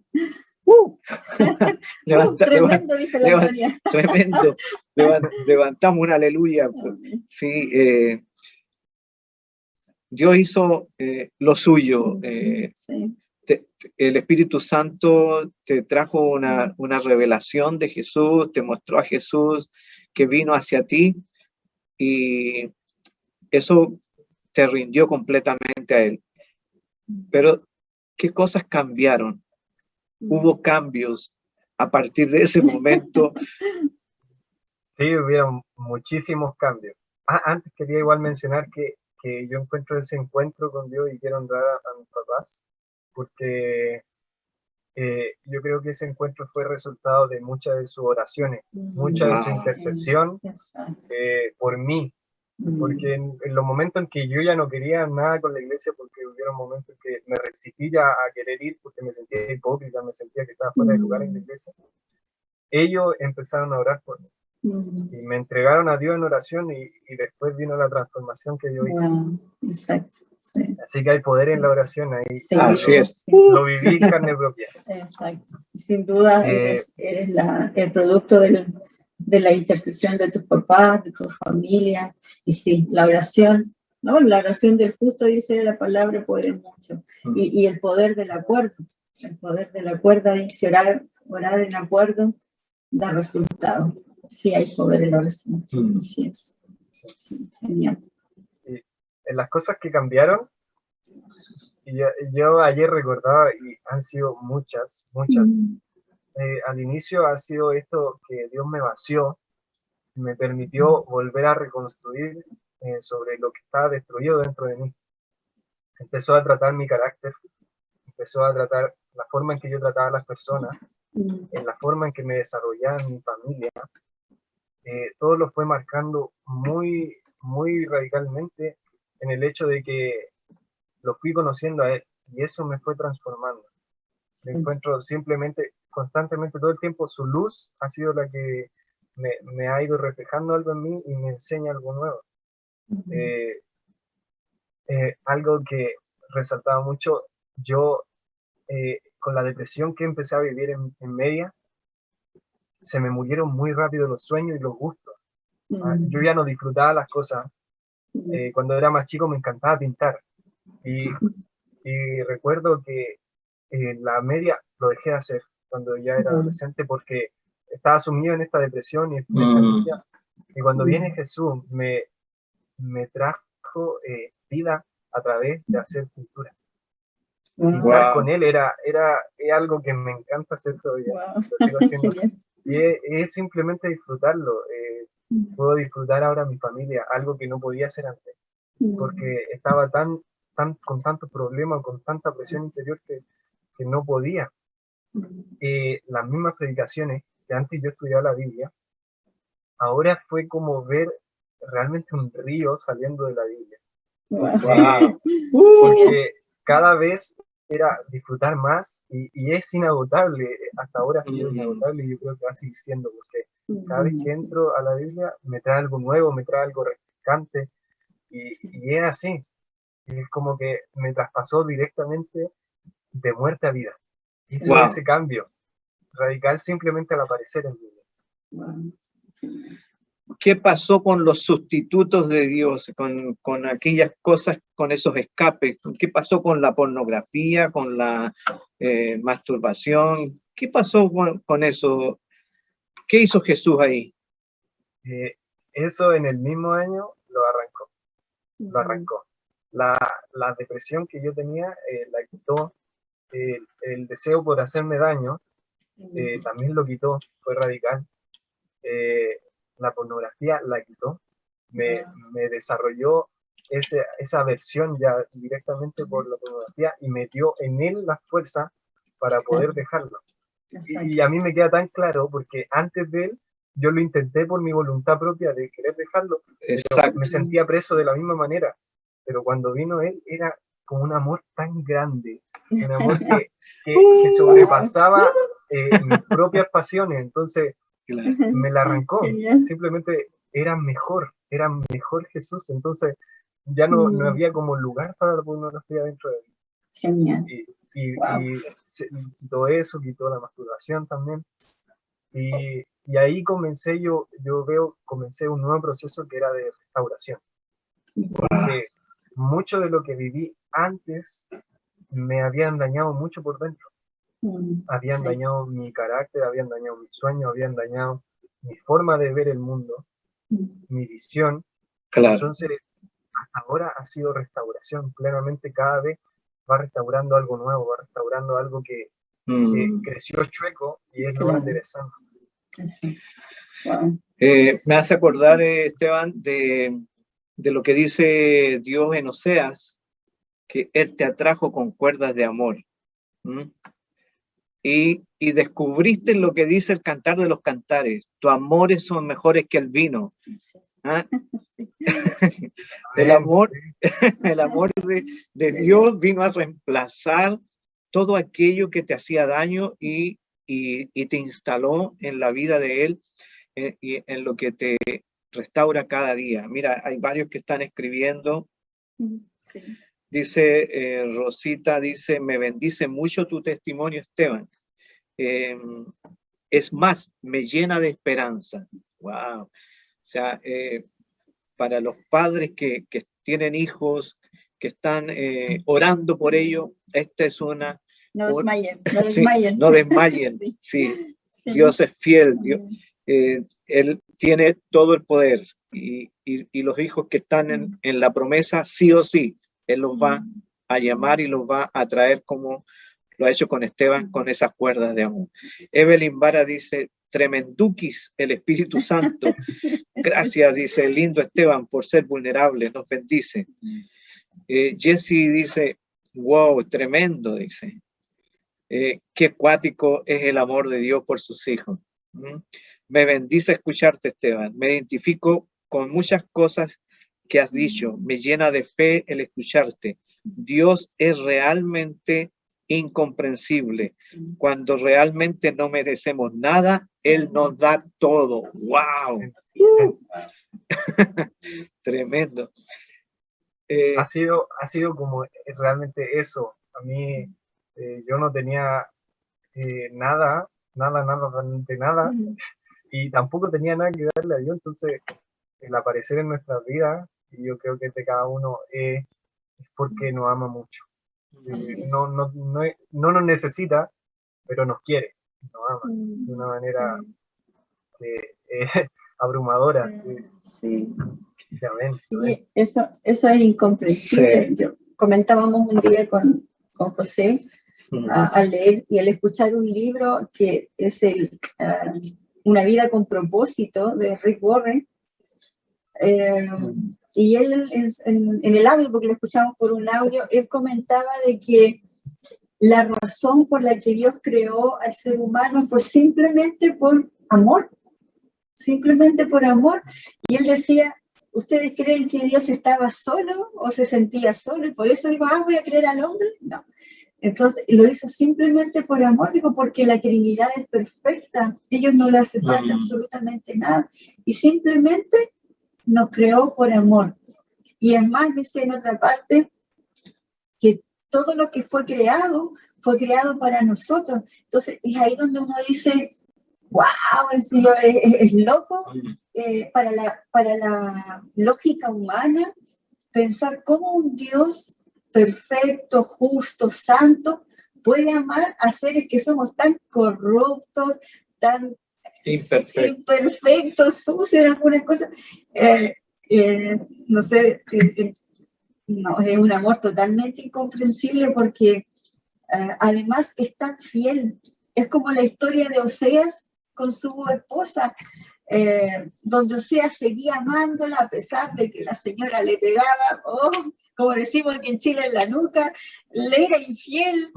Tremendo, dijo la Gloria. Tremendo. Levantamos un aleluya. Sí, Dios hizo lo suyo. El Espíritu Santo te trajo una revelación de Jesús, te mostró a Jesús que vino hacia ti, y eso te rindió completamente a Él. Pero, ¿qué cosas cambiaron? Hubo cambios a partir de ese momento. Sí, hubieron muchísimos cambios. Antes quería igual mencionar que yo encuentro ese encuentro con Dios, y quiero honrar a mis papás, porque yo creo que ese encuentro fue resultado de muchas de sus oraciones, mucha de su intercesión por mí, porque en los momentos en que yo ya no quería nada con la iglesia, porque hubieron momentos en que me resistí ya a querer ir porque me sentía hipócrita, me sentía que estaba fuera de lugar en la iglesia, ellos empezaron a orar por mí. Y me entregaron a Dios en oración, y después vino la transformación que yo hice. Exacto. Sí. Así que hay poder en la oración ahí. Sí, así es. Lo viví en carne propia. Exacto. Sin duda eres el producto de la intercesión de tus papás, de tu familia. Y sí, la oración, ¿no? La oración del justo, dice la palabra, puede mucho. Y el poder del acuerdo. El poder del acuerdo, dice orar en acuerdo da resultado. Sí, hay poder en la oración. Así es. Sí, genial. Y en las cosas que cambiaron, y yo ayer recordaba, y han sido muchas. Al inicio ha sido esto que Dios me vació, me permitió volver a reconstruir sobre lo que estaba destruido dentro de mí. Empezó a tratar mi carácter, empezó a tratar la forma en que yo trataba a las personas, en la forma en que me desarrollaba en mi familia. Todo lo fue marcando muy, muy radicalmente en el hecho de que lo fui conociendo a él y eso me fue transformando. Me encuentro simplemente, constantemente, todo el tiempo, su luz ha sido la que me ha ido reflejando algo en mí y me enseña algo nuevo. Algo que resaltaba mucho, yo con la depresión que empecé a vivir en media, se me murieron muy rápido los sueños y los gustos. Yo ya no disfrutaba las cosas. Cuando era más chico me encantaba pintar. Y recuerdo que la media lo dejé de hacer cuando ya era adolescente porque estaba sumido en esta depresión y en esta angustia. Y cuando viene Jesús me trajo vida a través de hacer pintura. Pintar con él es algo que me encanta hacer todavía. Lo sigo haciendo. Y es simplemente disfrutarlo. Puedo disfrutar ahora a mi familia, algo que no podía hacer antes, porque estaba con tantos problemas, con tanta presión interior que no podía. Las mismas predicaciones que antes yo estudiaba la Biblia, ahora fue como ver realmente un río saliendo de la Biblia. Porque cada vez era disfrutar más y es inagotable, hasta ahora ha sido inagotable y yo creo que va a seguir siendo, porque cada vez que entro a la Biblia me trae algo nuevo, me trae algo refrescante y es así, es como que me traspasó directamente de muerte a vida. Hizo ese cambio radical simplemente al aparecer en Biblia. ¿Qué pasó con los sustitutos de Dios, con aquellas cosas, con esos escapes? ¿Qué pasó con la pornografía, con la masturbación? ¿Qué pasó con eso? ¿Qué hizo Jesús ahí? Eso en el mismo año lo arrancó. La depresión que yo tenía la quitó, el deseo por hacerme daño también lo quitó, fue radical. La pornografía la quitó, me desarrolló esa aversión ya directamente por la pornografía y me dio en él la fuerza para poder dejarlo. Y a mí me queda tan claro porque antes de él yo lo intenté por mi voluntad propia de querer dejarlo, pero me sentía preso de la misma manera, pero cuando vino él era como un amor tan grande, un amor que sobrepasaba mis propias pasiones, entonces me la arrancó. Simplemente era mejor Jesús, entonces ya no había como lugar para la pornografía dentro de mí. Genial. Y quitó eso, quitó la masturbación también. Y ahí comencé un nuevo proceso que era de restauración. Porque mucho de lo que viví antes me habían dañado mucho por dentro. Habían dañado mi carácter, habían dañado mis sueños, habían dañado mi forma de ver el mundo, mi visión. Entonces, hasta ahora ha sido restauración. Plenamente cada vez va restaurando algo nuevo, va restaurando algo que creció chueco y es lo interesante. Me hace acordar, Esteban, de lo que dice Dios en Oseas, que Él te atrajo con cuerdas de amor. Y descubriste lo que dice el Cantar de los Cantares: tus amores son mejores que el vino. ¿Ah? El amor de Dios vino a reemplazar todo aquello que te hacía daño y te instaló en la vida de Él y en lo que te restaura cada día. Mira, hay varios que están escribiendo. Dice Rosita, dice: me bendice mucho tu testimonio, Esteban. Es más, me llena de esperanza. Wow. O sea, para los padres que tienen hijos, que están orando por ello, esta es una... No desmayen. Sí, no desmayen. Sí. Dios es fiel. Él tiene todo el poder y los hijos que están en la promesa, sí o sí, Él los va a llamar y los va a traer como lo ha hecho con Esteban, con esas cuerdas de amor. Evelyn Vara dice, tremenduquis, el Espíritu Santo. Gracias, dice el lindo Esteban, por ser vulnerable, nos bendice. Jessie dice, wow, tremendo, dice. Qué cuático es el amor de Dios por sus hijos. Me bendice escucharte, Esteban. Me identifico con muchas cosas que has dicho. Me llena de fe el escucharte. Dios es realmente incomprensible. Cuando realmente no merecemos nada, Él nos da todo. ¡Wow! Tremendo. Ha sido como realmente eso. A mí, yo no tenía nada, realmente nada, y tampoco tenía nada que darle a Dios. Entonces, el aparecer en nuestras vidas, y yo creo que de cada uno es porque nos ama mucho. No nos necesita, pero nos quiere, nos ama de una manera que abrumadora. Sí. Sí, eso es incomprensible. Sí. Comentábamos un día con José al leer y al escuchar un libro que es Una vida con propósito, de Rick Warren. Y él, en el audio, porque lo escuchamos por un audio, él comentaba de que la razón por la que Dios creó al ser humano fue simplemente por amor, simplemente por amor. Y él decía, ¿ustedes creen que Dios estaba solo o se sentía solo? Y por eso digo, voy a creer al hombre. No. Entonces lo hizo simplemente por amor, digo, porque la Trinidad es perfecta, ellos no le hace falta absolutamente nada. Y simplemente nos creó por amor. Y es más, dice en otra parte, que todo lo que fue creado para nosotros. Entonces es ahí donde uno dice, wow, en serio, es loco para la lógica humana pensar cómo un Dios perfecto, justo, santo puede amar a seres que somos tan corruptos, tan imperfectos, sucios en algunas cosas. No sé, no, es un amor totalmente incomprensible porque además es tan fiel. Es como la historia de Oseas con su esposa, donde Oseas seguía amándola a pesar de que la señora le pegaba, como decimos aquí en Chile, en la nuca, le era infiel,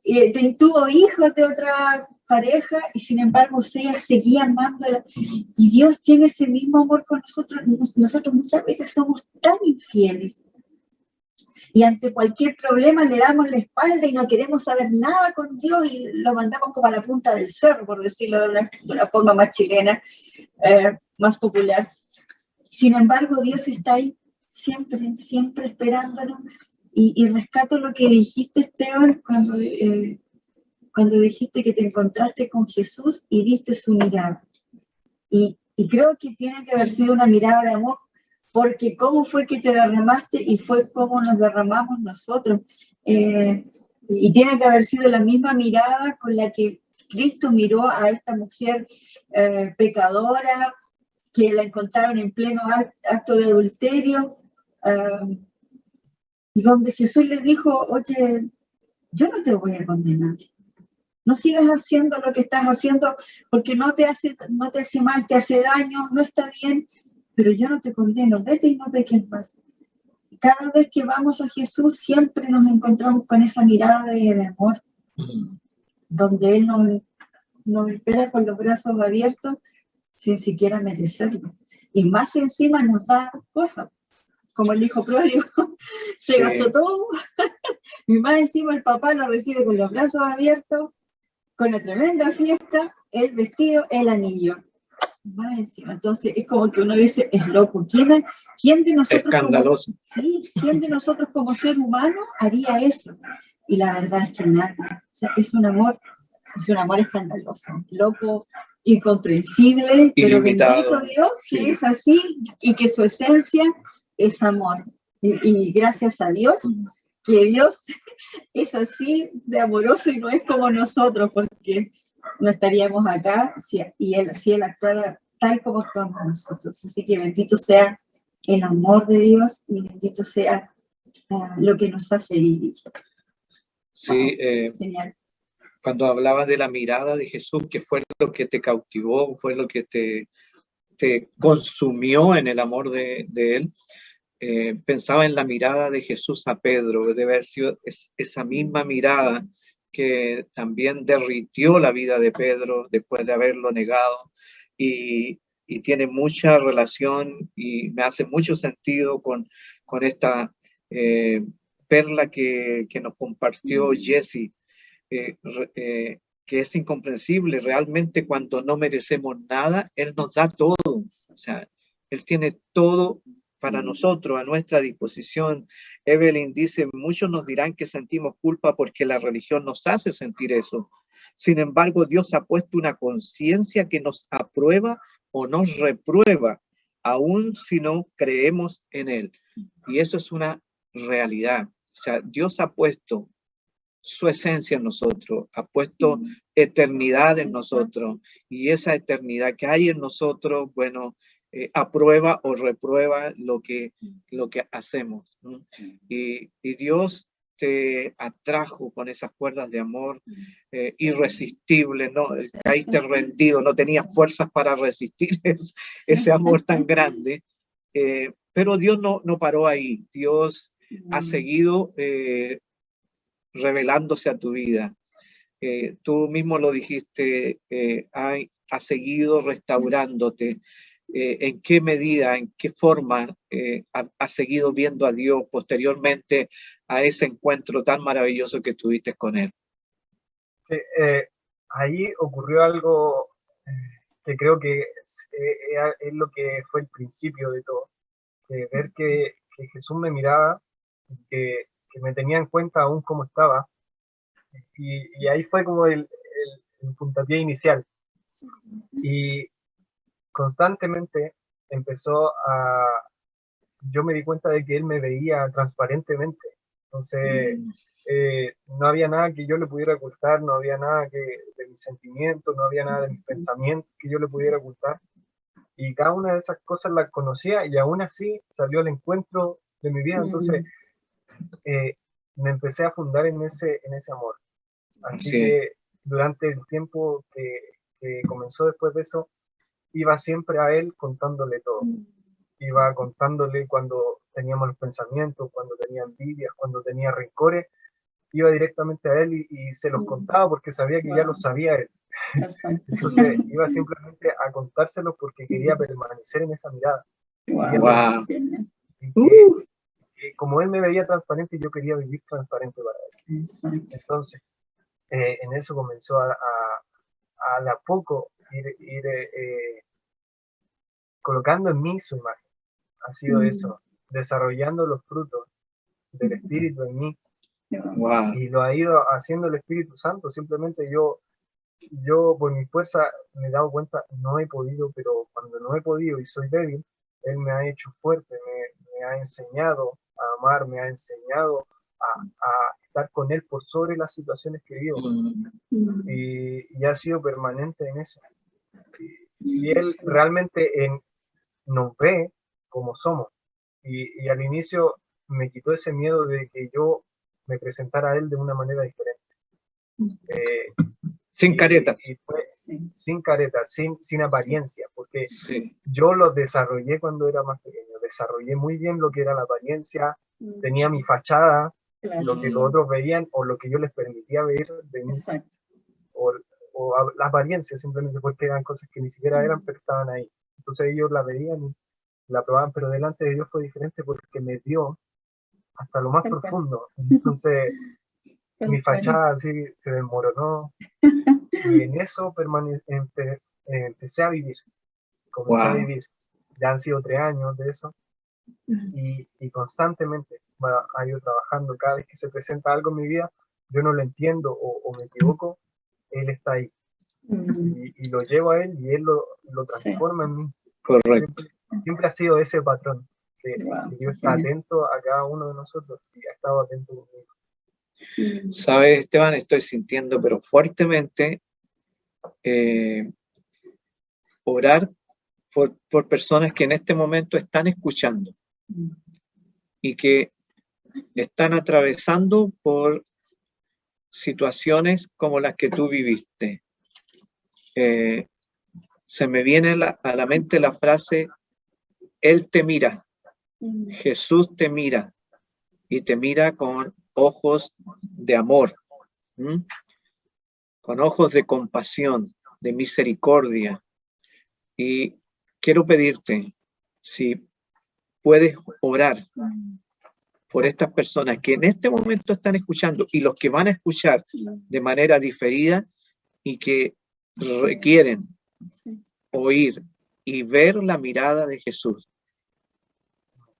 y tuvo hijos de otra pareja, y sin embargo Oseas seguía amándola. Y Dios tiene ese mismo amor con nosotros. Nosotros muchas veces somos tan infieles, y ante cualquier problema le damos la espalda y no queremos saber nada con Dios y lo mandamos como a la punta del cerro, por decirlo de una forma más chilena, más popular. Sin embargo, Dios está ahí siempre, siempre esperándonos. Y rescato lo que dijiste, Esteban, cuando dijiste que te encontraste con Jesús y viste su mirada. Y creo que tiene que haber sido una mirada de amor, porque cómo fue que te derramaste y fue cómo nos derramamos nosotros. Y tiene que haber sido la misma mirada con la que Cristo miró a esta mujer pecadora, que la encontraron en pleno acto de adulterio, donde Jesús le dijo, oye, yo no te voy a condenar. No sigas haciendo lo que estás haciendo porque no te hace mal, te hace daño, no está bien, pero yo no te condeno, vete y no peques más. Cada vez que vamos a Jesús siempre nos encontramos con esa mirada de amor, donde Él nos espera con los brazos abiertos sin siquiera merecerlo. Y más encima nos da cosas, como el hijo pródigo, se gastó todo, y más encima el papá lo recibe con los brazos abiertos, con una tremenda fiesta, el vestido, el anillo. Más encima. Entonces es como que uno dice, es loco. ¿Quién de nosotros escandaloso? ¿Quién de nosotros como ser humano haría eso? Y la verdad es que nadie. O sea, es un amor escandaloso, loco, incomprensible, pero bendito Dios que es así y que su esencia es amor. Y gracias a Dios que Dios es así de amoroso y no es como nosotros, porque no estaríamos acá si él actuara tal como actuamos nosotros. Así que bendito sea el amor de Dios y bendito sea lo que nos hace vivir. Sí, Genial. cuando hablabas de la mirada de Jesús, que fue lo que te cautivó, fue lo que te consumió en el amor de él, pensaba en la mirada de Jesús a Pedro, debe haber sido esa misma mirada que también derritió la vida de Pedro después de haberlo negado, y tiene mucha relación y me hace mucho sentido con esta perla que nos compartió Jesse, que es incomprensible. Realmente cuando no merecemos nada, Él nos da todo. O sea, Él tiene todo para nosotros, a nuestra disposición. Evelyn dice, muchos nos dirán que sentimos culpa porque la religión nos hace sentir eso. Sin embargo, Dios ha puesto una conciencia que nos aprueba o nos reprueba, aun si no creemos en Él. Y eso es una realidad. O sea, Dios ha puesto su esencia en nosotros, ha puesto eternidad en nosotros, y esa eternidad que hay en nosotros, bueno, aprueba o reprueba lo que hacemos, ¿no? Y Dios te atrajo con esas cuerdas de amor irresistibles, ¿no? Caíste rendido, no tenías fuerzas para resistir ese amor tan grande, pero Dios no paró ahí. Dios ha seguido revelándose a tu vida. Tú mismo lo dijiste, ha seguido restaurándote. ¿En qué medida, en qué forma ha seguido viendo a Dios posteriormente a ese encuentro tan maravilloso que tuviste con Él? Sí, ahí ocurrió algo que creo que es lo que fue el principio de todo. Ver que Jesús me miraba, que me tenía en cuenta aún como estaba, y ahí fue como el puntapié inicial. Y constantemente yo me di cuenta de que él me veía transparentemente. Entonces, no había nada que yo le pudiera ocultar, no había nada de mis sentimientos, no había nada de mis pensamientos que yo le pudiera ocultar. Y cada una de esas cosas las conocía, y aún así salió el encuentro de mi vida. Entonces, me empecé a fundar en ese amor. Así que durante el tiempo que comenzó después de eso, iba siempre a él contándole todo. Iba contándole cuando teníamos los pensamientos, cuando tenía envidias, cuando tenía rencores. Iba directamente a él y se los contaba porque sabía que ya los sabía él. Entonces iba simplemente a contárselos porque quería permanecer en esa mirada. Y como él me veía transparente, yo quería vivir transparente para él. Entonces, en eso comenzó a de a poco ir colocando en mí su imagen. Ha sido eso, desarrollando los frutos del Espíritu en mí. Y lo ha ido haciendo el Espíritu Santo. Simplemente yo por mi fuerza me he dado cuenta, no he podido, pero cuando no he podido y soy débil, Él me ha hecho fuerte, me ha enseñado a amar, me ha enseñado a estar con Él por sobre las situaciones que vivo. Y ha sido permanente en eso. Y Él realmente nos ve como somos. Y al inicio me quitó ese miedo de que yo me presentara a Él de una manera diferente. Sin caretas. Sin caretas, sin apariencia, porque yo lo desarrollé cuando era más pequeño. Desarrollé muy bien lo que era la apariencia, tenía mi fachada, lo que los otros veían o lo que yo les permitía ver de mí. O la apariencia, simplemente porque eran cosas que ni siquiera eran, pero estaban ahí. Entonces ellos la veían y la probaban, pero delante de Dios fue diferente porque me dio hasta lo más profundo. Entonces mi fachada así se desmoronó y en eso empecé a vivir. Comencé a vivir. Ya han sido 3 años de eso y constantemente ha ido trabajando. Cada vez que se presenta algo en mi vida, yo no lo entiendo o me equivoco, Él está ahí. Y lo llevo a Él y Él lo transforma en mí. Correcto. Siempre ha sido ese patrón, que Dios está atento a cada uno de nosotros y ha estado atento conmigo. ¿Sabes, Esteban? Estoy sintiendo, pero fuertemente, orar por personas que en este momento están escuchando y que están atravesando por situaciones como las que tú viviste. Se me viene a la mente la frase, Él te mira, Jesús te mira, y te mira con ojos de amor, con ojos de compasión, de misericordia. Y quiero pedirte, si puedes orar por estas personas que en este momento están escuchando y los que van a escuchar de manera diferida y que requieren oír y ver la mirada de Jesús.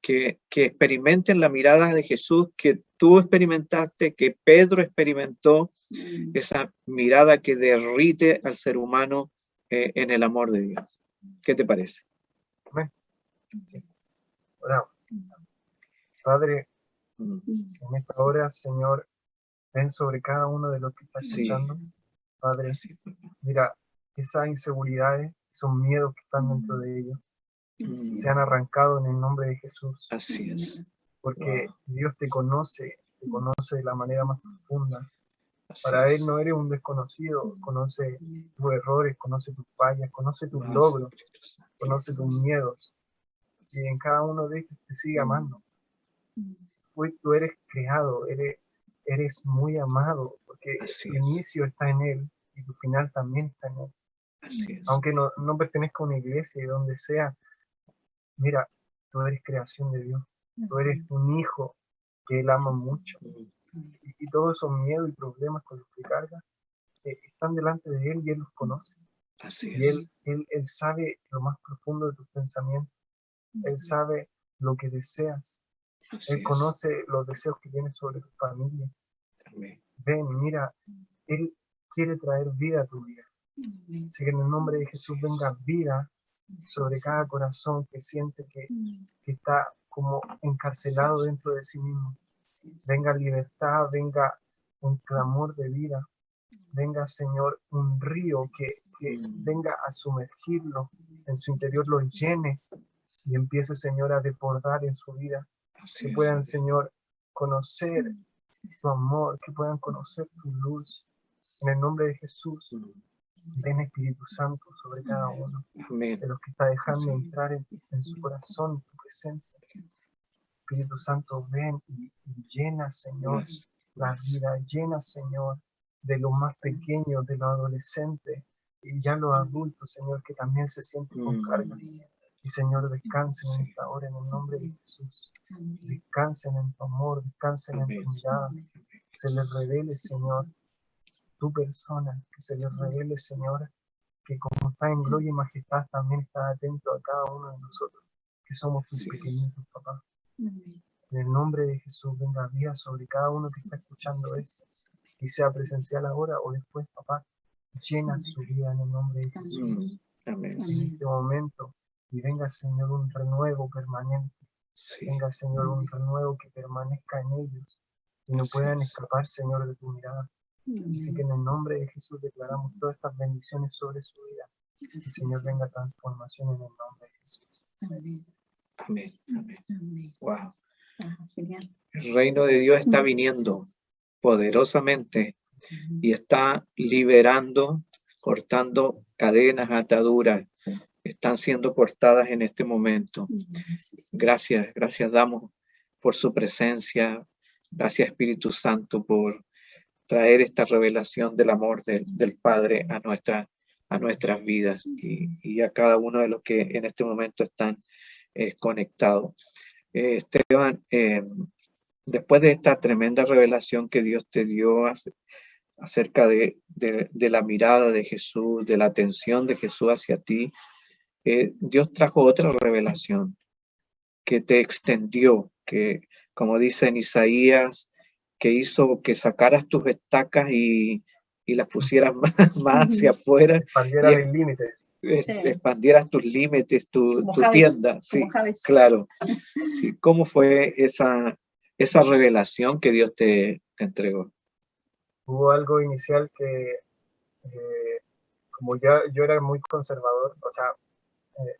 Que experimenten la mirada de Jesús que tú experimentaste, que Pedro experimentó, esa mirada que derrite al ser humano en el amor de Dios. ¿Qué te parece? Amén. Sí. Oramos. Padre, en esta hora, Señor, ven sobre cada uno de los que está escuchando. Padre, mira, esas inseguridades, esos miedos que están dentro de ellos, se han arrancado en el nombre de Jesús. Así es. Porque Dios te conoce de la manera más profunda. Así Para es. Él no eres un desconocido, conoce tus errores, conoce tus fallas, conoce tus logros, conoce tus miedos. Y en cada uno de ellos te sigue amando. Tú eres creado, eres muy amado, porque Así tu es. inicio está en Él y tu final también está en Él. Así es. Aunque no pertenezca a una iglesia y donde sea, mira, tú eres creación de Dios. Tú eres un hijo que Él ama mucho. Y todos esos miedos y problemas con los que cargas están delante de Él y Él los conoce. Así Y es. él sabe lo más profundo de tus pensamientos. Él sabe lo que deseas. Así Él es. conoce los deseos que tienes sobre tu familia. Amén. Ven, mira, Él quiere traer vida a tu vida. Así que en el nombre de Jesús venga vida sobre cada corazón que siente que está como encarcelado dentro de sí mismo. Venga libertad, venga un clamor de vida. Venga, Señor, un río que venga a sumergirlo en su interior, lo llene y empiece, Señor, a desbordar en su vida. Así Que es. puedan, Señor, conocer tu amor, que puedan conocer tu luz. En el nombre de Jesús, ven Espíritu Santo sobre cada uno Amén. de los que está dejando entrar en su corazón tu presencia. Espíritu Santo, ven y llena, Señor, la vida, llena, Señor, de los más pequeños, de los adolescentes y ya los adultos, Señor, que también se sienten con carga. Y, Señor, descansen en esta hora en el nombre de Jesús. Descansen en tu amor, descansen en tu mirada. Se les revele, Señor, tu persona, que se les revele, Señor, que como está en gloria y majestad, también está atento a cada uno de nosotros, que somos tus pequeñitos, papá. En el nombre de Jesús, venga vida sobre cada uno que está escuchando esto, y sea presencial ahora o después, papá. Llena su vida en el nombre de Jesús. Amén. En este momento, y venga, Señor, un renuevo permanente. Sí. Venga, Señor, un renuevo que permanezca en ellos y no puedan escapar, Señor, de tu mirada. Así que en el nombre de Jesús declaramos todas estas bendiciones sobre su vida. Y, Señor, venga transformación en el nombre de Jesús. Amén. Amén. Amén. Wow. Genial. El reino de Dios está viniendo poderosamente y está liberando, cortando cadenas, ataduras. Están siendo cortadas en este momento. Gracias damos por su presencia. Gracias, Espíritu Santo, por traer esta revelación del amor del Padre a nuestras vidas y a cada uno de los que en este momento están conectados. Esteban, después de esta tremenda revelación que Dios te dio acerca de la mirada de Jesús, de la atención de Jesús hacia ti, Dios trajo otra revelación que te extendió, que como dice en Isaías, que hizo que sacaras tus estacas y las pusieras más hacia afuera. Expandieran mis límites. Expandieras tus límites, tu Javes, tienda. Sí, claro. Sí, ¿cómo fue esa revelación que Dios te entregó? Hubo algo inicial que como yo era muy conservador, o sea,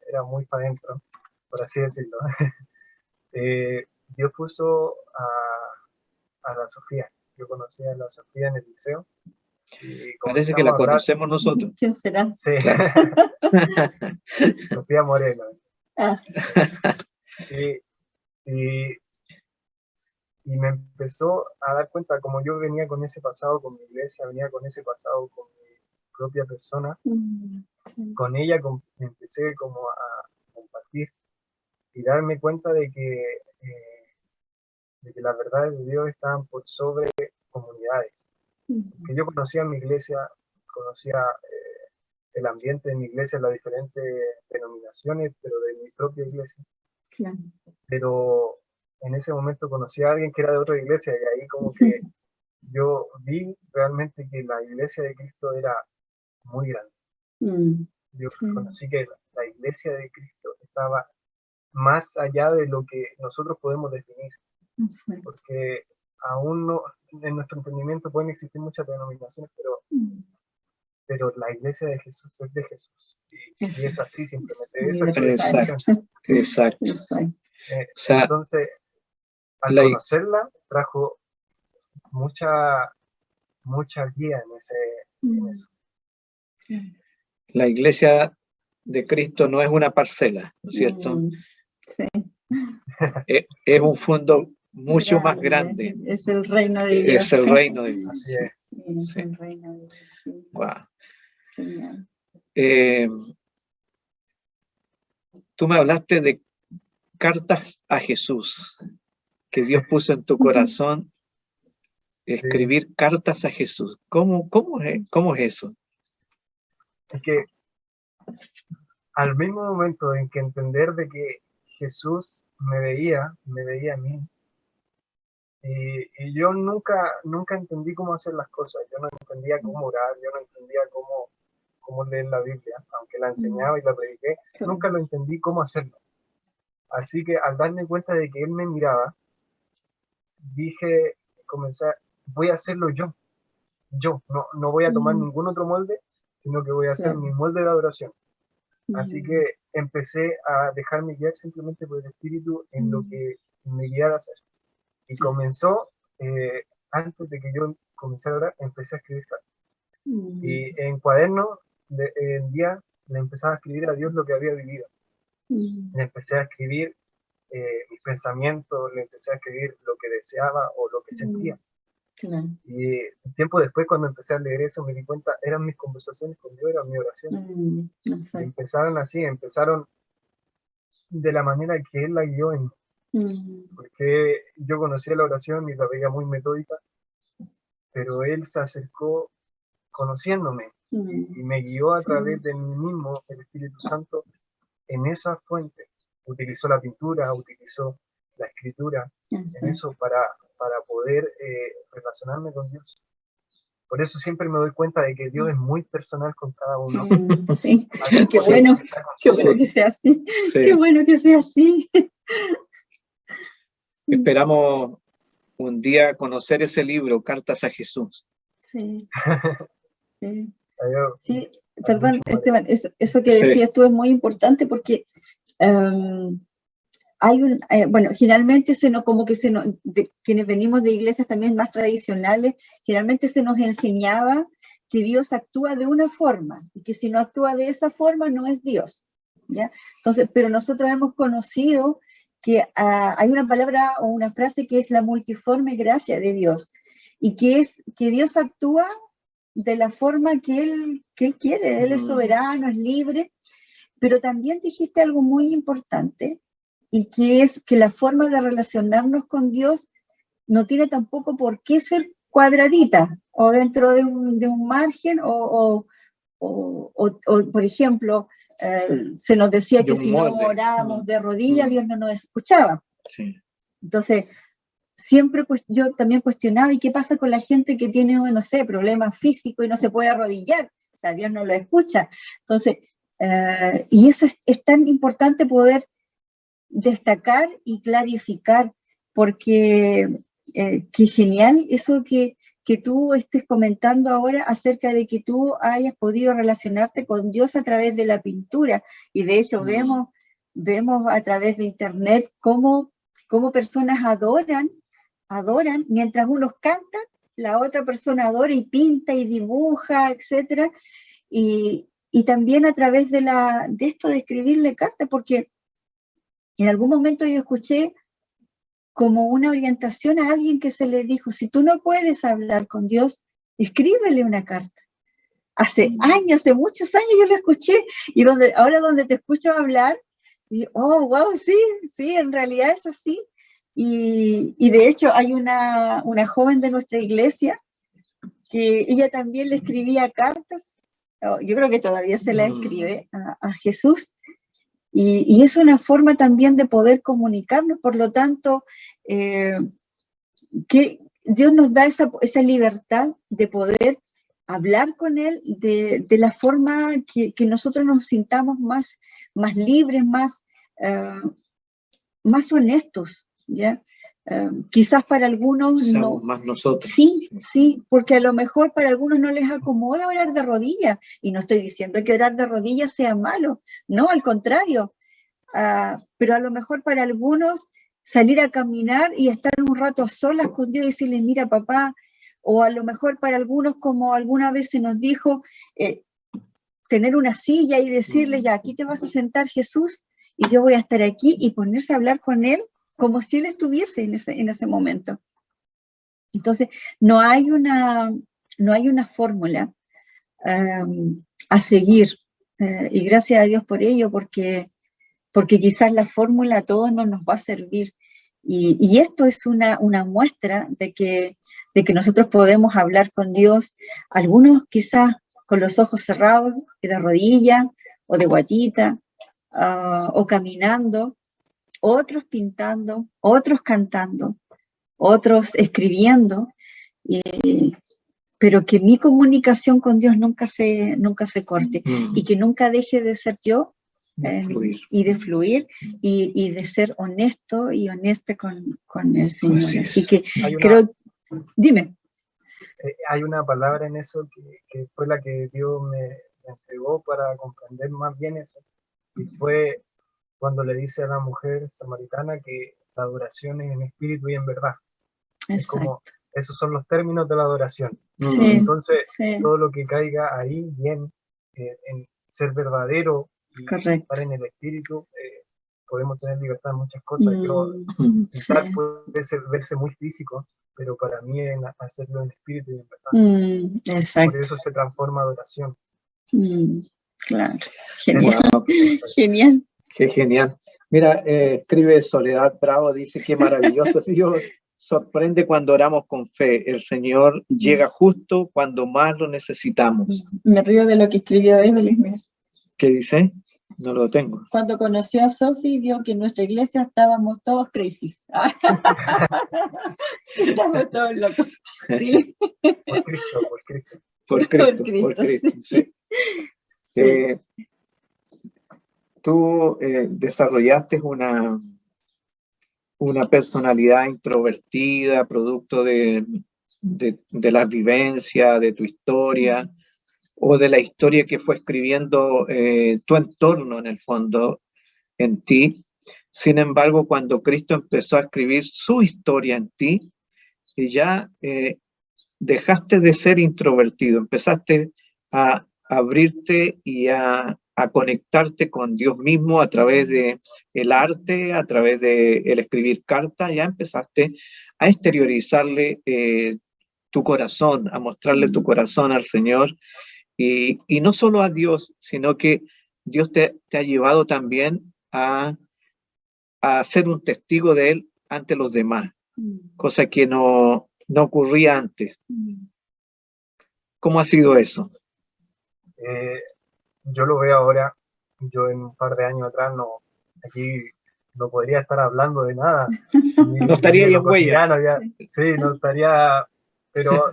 era muy para adentro, por así decirlo, Dios puso a la Sofía. Yo conocí a la Sofía en el liceo. Y Parece que comenzamos la a hablar. conocemos nosotros. ¿Quién será? Sí, Claro. Sofía Moreno. Ah, Y, y, y me empezó a dar cuenta, como yo venía con ese pasado con mi iglesia, venía con ese pasado con mi propia persona, sí. con ella empecé como a compartir y darme cuenta de que las verdades de Dios estaban por sobre comunidades. Que yo conocía mi iglesia, conocía el ambiente de mi iglesia, las diferentes denominaciones, pero de mi propia iglesia. Claro. Pero en ese momento conocí a alguien que era de otra iglesia y ahí como que yo vi realmente que la iglesia de Cristo era muy grande. Yo conocí que la iglesia de Cristo estaba más allá de lo que nosotros podemos definir. Porque aún no, en nuestro entendimiento pueden existir muchas denominaciones, pero la iglesia de Jesús es de Jesús. Y es así simplemente. Esa es su definición. Exacto. O sea, entonces, al conocerla, trajo mucha guía en eso. La iglesia de Cristo no es una parcela, ¿no es cierto? Sí. Es un fondo mucho más grande. Es el reino de Dios. Es el reino de Dios. Así es. Sí. El reino de Dios. Sí. Wow. Genial. Tú me hablaste de cartas a Jesús, que Dios puso en tu corazón, escribir cartas a Jesús. ¿Cómo es eso? Es que al mismo momento en que entender de que Jesús me veía a mí, y yo nunca entendí cómo hacer las cosas, yo no entendía cómo orar, yo no entendía cómo leer la Biblia, aunque la enseñaba y la prediqué, nunca lo entendí cómo hacerlo. Así que al darme cuenta de que Él me miraba, dije, voy a hacerlo yo, no voy a tomar ningún otro molde, sino que voy a hacer mi molde de adoración. Así que empecé a dejarme guiar simplemente por el Espíritu en lo que me guiara a hacer. Y comenzó, antes de que yo comenzara a orar, empecé a escribir cartas. Y en cuadernos, en día, le empezaba a escribir a Dios lo que había vivido. Le empecé a escribir mis pensamientos, le empecé a escribir lo que deseaba o lo que sentía. Claro. Y un tiempo después, cuando empecé a leer eso, me di cuenta, eran mis conversaciones con Dios, eran mi oración. Y empezaron de la manera que Él la guió en mí. Porque yo conocía la oración y la veía muy metódica, pero Él se acercó conociéndome y me guió a través de mí mismo, el Espíritu Santo, en esa fuente. Utilizó la pintura, utilizó la escritura, en eso para poder relacionarme con Dios. Por eso siempre me doy cuenta de que Dios es muy personal con cada uno. Sí, qué bueno que sea así. Sí. Qué bueno que sea así. Esperamos un día conocer ese libro, Cartas a Jesús. Sí. Sí, perdón, Esteban, eso que decías tú es muy importante porque hay bueno, generalmente quienes venimos de iglesias también más tradicionales, generalmente se nos enseñaba que Dios actúa de una forma y que si no actúa de esa forma no es Dios, ¿ya? Entonces, pero nosotros hemos conocido que hay una palabra o una frase que es la multiforme gracia de Dios y que es que Dios actúa de la forma que Él quiere. Él es soberano, es libre, pero también dijiste algo muy importante, y que es que la forma de relacionarnos con Dios no tiene tampoco por qué ser cuadradita, o dentro de un margen, o por ejemplo, se nos decía que si no orábamos de rodillas, Dios no nos escuchaba. Sí. Entonces, siempre yo también cuestionaba, ¿y qué pasa con la gente que tiene, no sé, problemas físicos y no se puede arrodillar? O sea, Dios no lo escucha. Entonces, y eso es tan importante poder destacar y clarificar, porque qué genial eso que que tú estés comentando ahora acerca de que tú hayas podido relacionarte con Dios a través de la pintura. Y de hecho vemos a través de internet cómo personas adoran, mientras unos cantan, la otra persona adora y pinta y dibuja, etcétera. Y también a través de esto de escribirle cartas, porque en algún momento yo escuché como una orientación a alguien que se le dijo, si tú no puedes hablar con Dios, escríbele una carta. Hace años, hace muchos años yo lo escuché, y ahora donde te escucho hablar, y, oh, wow, sí, en realidad es así. Y de hecho hay una joven de nuestra iglesia que ella también le escribía cartas, yo creo que todavía se la escribe a Jesús, y es una forma también de poder comunicarnos. Por lo tanto, que Dios nos da esa libertad de poder hablar con Él de la forma que nosotros nos sintamos más libres, más honestos, ¿ya? Quizás para algunos seamos no. más nosotros. Sí, porque a lo mejor para algunos no les acomoda orar de rodillas, y no estoy diciendo que orar de rodillas sea malo, no, al contrario, pero a lo mejor para algunos salir a caminar y estar un rato a solas con Dios y decirle, mira papá, o a lo mejor para algunos, como alguna vez se nos dijo, tener una silla y decirle, ya, aquí te vas a sentar, Jesús, y yo voy a estar aquí, y ponerse a hablar con Él como si Él estuviese en ese momento. Entonces, no hay una fórmula a seguir, y gracias a Dios por ello, porque quizás la fórmula a todos no nos va a servir. Y esto es una muestra de que nosotros podemos hablar con Dios, algunos quizás con los ojos cerrados, de rodillas, o de guatita, o caminando, otros pintando, otros cantando, otros escribiendo, pero que mi comunicación con Dios nunca se corte, y que nunca deje de ser yo, y de fluir, y de ser honesto y honesta con el Señor. Así que dime. Hay una palabra en eso que fue la que Dios me entregó para comprender más bien eso, y fue cuando le dice a la mujer samaritana que la adoración es en espíritu y en verdad. Es como, esos son los términos de la adoración. Sí, entonces, sí. todo lo que caiga ahí, bien, en ser verdadero y estar en el espíritu, podemos tener libertad en muchas cosas. Quizás puede verse muy físico, pero para mí es hacerlo en espíritu y en verdad. Exacto. Por eso se transforma adoración. Claro. Genial. Wow. Genial. Qué genial. Mira, escribe Soledad Bravo, dice, qué maravilloso Dios. Sorprende cuando oramos con fe. El Señor llega justo cuando más lo necesitamos. Me río de lo que escribió Evelyn. ¿Qué dice? No lo tengo. Cuando conoció a Sophie, vio que en nuestra iglesia estábamos todos crisis. Estábamos todos locos. Sí. Por Cristo. Sí. Sí. Tú desarrollaste una personalidad introvertida, producto de la vivencia, de tu historia, o de la historia que fue escribiendo tu entorno, en el fondo, en ti. Sin embargo, cuando Cristo empezó a escribir su historia en ti, ya dejaste de ser introvertido, empezaste a abrirte y a conectarte con Dios mismo a través de el arte, a través de el escribir cartas. Ya empezaste a exteriorizarle tu corazón, a mostrarle tu corazón al Señor, y no solo a Dios, sino que Dios te ha llevado también a ser un testigo de Él ante los demás, cosa que no ocurría antes. ¿Cómo ha sido eso? Yo lo veo ahora. Yo en un par de años atrás aquí no podría estar hablando de nada. No estaría en huellas. Sí, no estaría, pero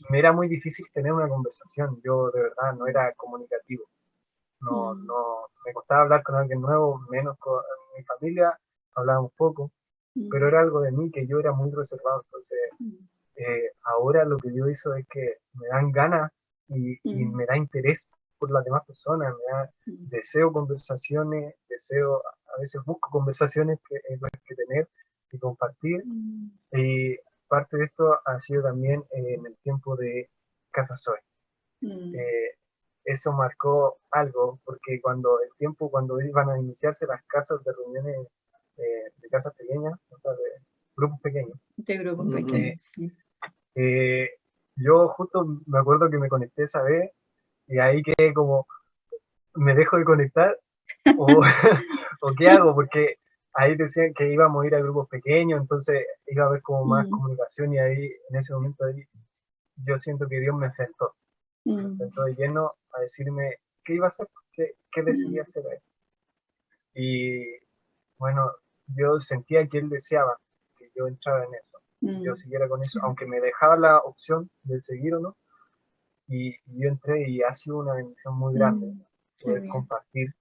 me era muy difícil tener una conversación. Yo de verdad no era comunicativo. No, me costaba hablar con alguien nuevo, menos con mi familia, hablábamos poco, pero era algo de mí que yo era muy reservado. Entonces, ahora lo que yo hizo es que me dan ganas y me da interés por las demás personas, me da deseo conversaciones, a veces busco conversaciones en las que tener y compartir. Y parte de esto ha sido también en el tiempo de Casa Zoe. Eso marcó algo, porque cuando iban a iniciarse las casas de reuniones de casas pequeñas, o sea, de grupos pequeños. De grupos pequeños, sí. Yo justo me acuerdo que me conecté esa vez y ahí quedé como, ¿me dejo de conectar? ¿O, ¿o qué hago? Porque ahí decían que íbamos a ir a grupos pequeños, entonces iba a haber como más comunicación y ahí, en ese momento ahí, yo siento que Dios me enfrentó. Me enfrentó de lleno a decirme qué iba a hacer, qué decidía hacer ahí. Y bueno, yo sentía que Él deseaba que yo entrara en eso, que yo siguiera con eso, aunque me dejaba la opción de seguir o no. Y yo entré y ha sido una bendición muy grande poder compartir.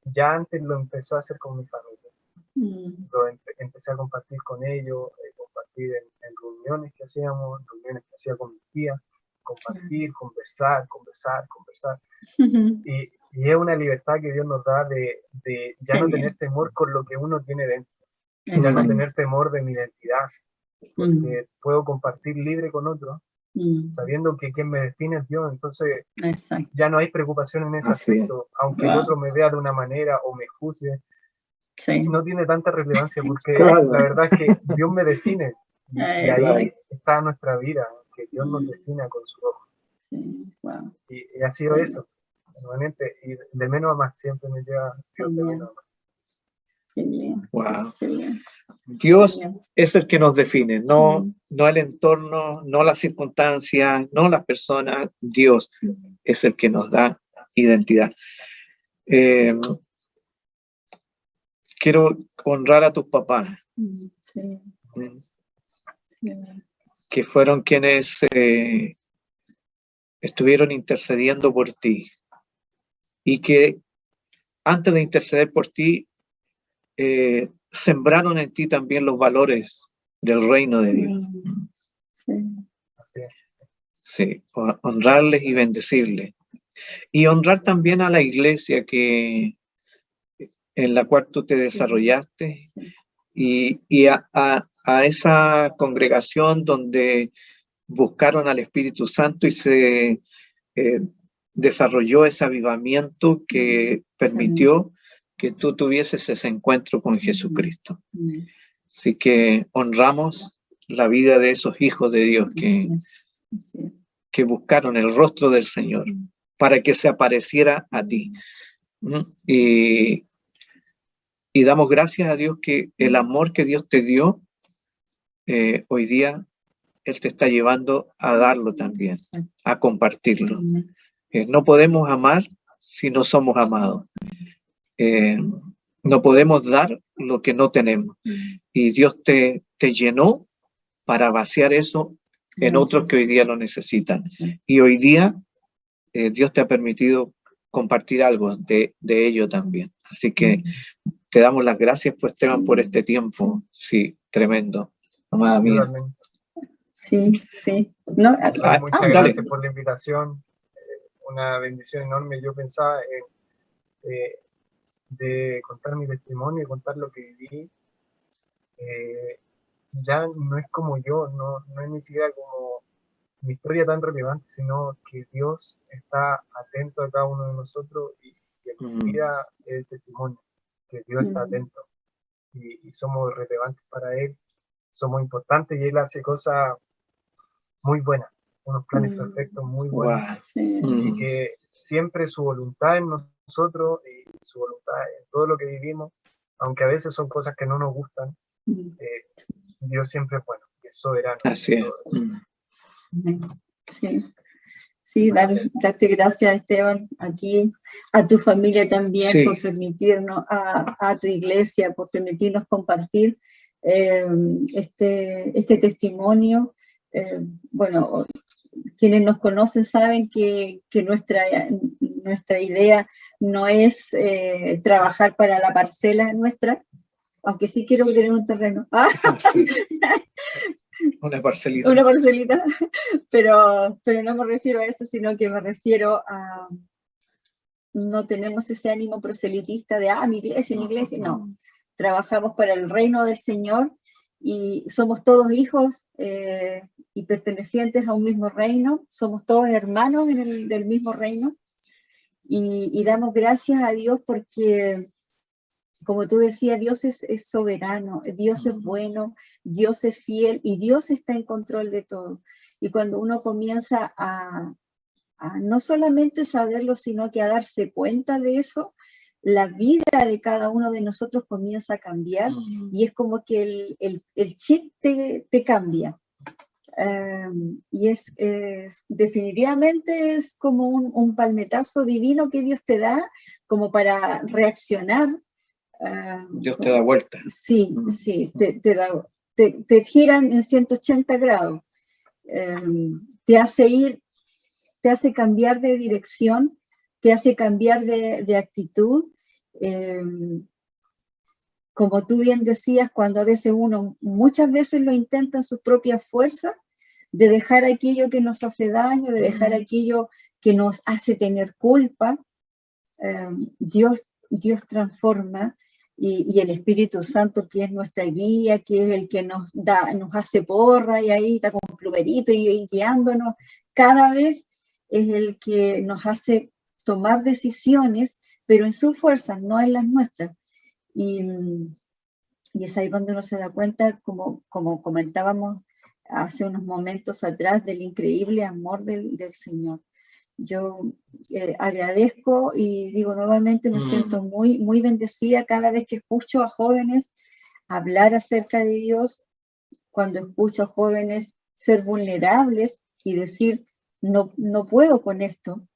Ya antes lo empecé a hacer con mi familia. Empecé a compartir con ellos, compartir en reuniones que hacíamos, reuniones que hacía con mis tías, compartir, conversar. Y es una libertad que Dios nos da de ya no tener temor con lo que uno tiene dentro, ya no tener temor de mi identidad, porque puedo compartir libre con otros, sabiendo que quien me define es Dios, entonces ya no hay preocupación en ese aspecto, aunque el otro me vea de una manera o me juzgue, no tiene tanta relevancia, porque la verdad es que Dios me define, y ahí está nuestra vida, que Dios nos defina con su ojo. Y ha sido eso, permanente, y de menos a más, siempre me lleva Dios de menos a más. Wow. Dios es el que nos define, no el entorno, no las circunstancias, no las personas. Dios es el que nos da identidad. Quiero honrar a tus papás, que fueron quienes estuvieron intercediendo por ti y que antes de interceder por ti sembraron en ti también los valores del reino de Dios. Sí, honrarles y bendecirles. Y honrar también a la iglesia en la cual tú te desarrollaste y a esa congregación donde buscaron al Espíritu Santo y se desarrolló ese avivamiento que permitió que tú tuvieses ese encuentro con Jesucristo. Así que honramos la vida de esos hijos de Dios que buscaron el rostro del Señor para que se apareciera a ti. Y damos gracias a Dios que el amor que Dios te dio, hoy día Él te está llevando a darlo también, a compartirlo. No podemos amar si no somos amados. No podemos dar lo que no tenemos. Y Dios te llenó para vaciar eso en otros que hoy día lo necesitan. Y hoy día Dios te ha permitido compartir algo de ello también. Así que te damos las gracias, pues, Esteban, por este tiempo. Sí, tremendo. Amada mía. Sí. Muchas gracias por la invitación. Una bendición enorme. Yo pensaba de contar mi testimonio, contar lo que viví. Ya no es como yo, no es ni siquiera como mi historia tan relevante, sino que Dios está atento a cada uno de nosotros y mi vida es el testimonio, que Dios está atento y somos relevantes para Él, somos importantes y Él hace cosas muy buenas, unos planes perfectos muy buenos, y que siempre su voluntad en nosotros y su voluntad en todo lo que vivimos, aunque a veces son cosas que no nos gustan, Dios siempre es bueno, es soberano. Así es. Sí, darte gracias, Esteban, a ti, a tu familia también, por permitirnos, a tu iglesia, por permitirnos compartir este testimonio. Bueno, quienes nos conocen saben que nuestra idea no es trabajar para la parcela nuestra, aunque sí quiero tener un terreno. Una parcelita. Una parcelita, pero no me refiero a eso, sino que me refiero a, no tenemos ese ánimo proselitista de, mi iglesia, no. Trabajamos para el reino del Señor y somos todos hijos y pertenecientes a un mismo reino, somos todos hermanos del mismo reino y damos gracias a Dios porque, como tú decías, Dios es soberano, Dios es bueno, Dios es fiel y Dios está en control de todo. Y cuando uno comienza a no solamente saberlo, sino que a darse cuenta de eso, la vida de cada uno de nosotros comienza a cambiar y es como que el chip te cambia. Y definitivamente es como un palmetazo divino que Dios te da como para reaccionar. Dios te da vuelta. Sí, sí, te giran en 180 grados. Te hace ir, te hace cambiar de dirección, te hace cambiar de actitud. Como tú bien decías, cuando a veces muchas veces lo intenta en sus propias fuerzas, de dejar aquello que nos hace daño, de dejar aquello que nos hace tener culpa, Dios transforma y el Espíritu Santo, que es nuestra guía, que es el que nos hace porra y ahí está con plumerito y guiándonos, cada vez es el que nos hace tomar decisiones, pero en sus fuerzas, no en las nuestras. Y es ahí donde uno se da cuenta, como comentábamos hace unos momentos atrás, del increíble amor del Señor. Yo agradezco y digo nuevamente, me siento muy, muy bendecida cada vez que escucho a jóvenes hablar acerca de Dios, cuando escucho a jóvenes ser vulnerables y decir, no puedo con esto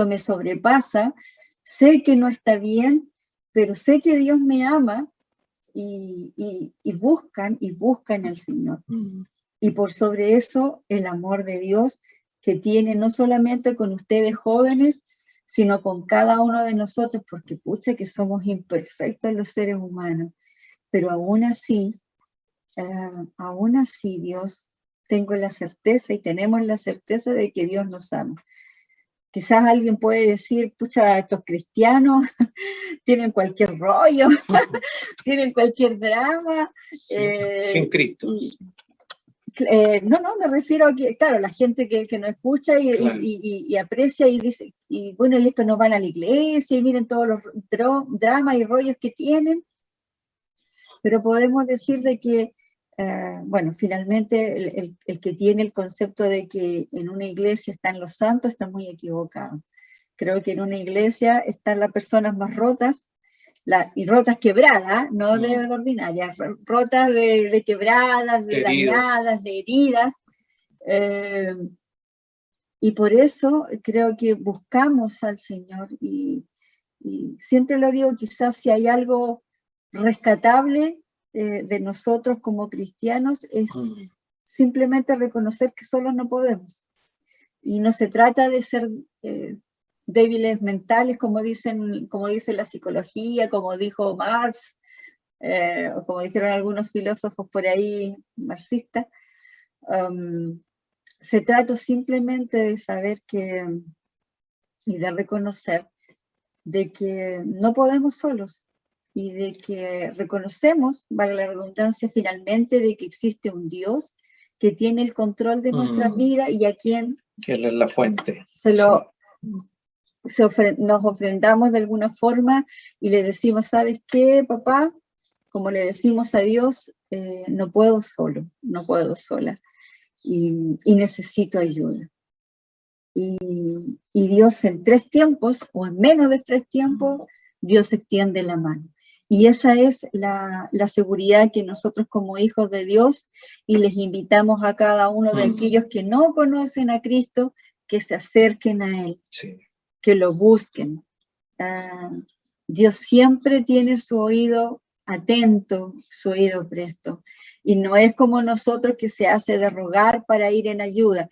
me sobrepasa, sé que no está bien, pero sé que Dios me ama y buscan al Señor. Y por sobre eso, el amor de Dios que tiene no solamente con ustedes jóvenes, sino con cada uno de nosotros, porque pucha que somos imperfectos los seres humanos, pero aún así Dios, tengo la certeza y tenemos la certeza de que Dios nos ama. Quizás alguien puede decir, pucha, estos cristianos tienen cualquier rollo, tienen cualquier drama. Sin Cristo. No, me refiero a que, claro, la gente que nos escucha y aprecia y dice, y bueno, y estos no van a la iglesia, y miren todos los dramas y rollos que tienen, pero podemos decir de que, bueno, finalmente el que tiene el concepto de que en una iglesia están los santos está muy equivocado. Creo que en una iglesia están las personas más rotas, y rotas quebradas, no de ordinarias, rotas de quebradas, de dañadas, de heridas. Y por eso creo que buscamos al Señor y siempre lo digo, quizás si hay algo rescatable de nosotros como cristianos es simplemente reconocer que solos no podemos. Y no se trata de ser débiles mentales, como dice la psicología, como dijo Marx, o como dijeron algunos filósofos por ahí marxistas. Se trata simplemente de saber y de reconocer de que no podemos solos y de que reconocemos, valga la redundancia, finalmente, de que existe un Dios que tiene el control de nuestra vida y a quien que Él es la fuente. Nos ofrendamos de alguna forma y le decimos, ¿sabes qué, papá? Como le decimos a Dios, no puedo solo, no puedo sola y necesito ayuda. Y Dios en 3 tiempos, o en menos de 3 tiempos, Dios extiende la mano. Y esa es la seguridad que nosotros como hijos de Dios, y les invitamos a cada uno de aquellos que no conocen a Cristo, que se acerquen a Él, que lo busquen. Dios siempre tiene su oído atento, su oído presto. Y no es como nosotros que se hace de rogar para ir en ayuda.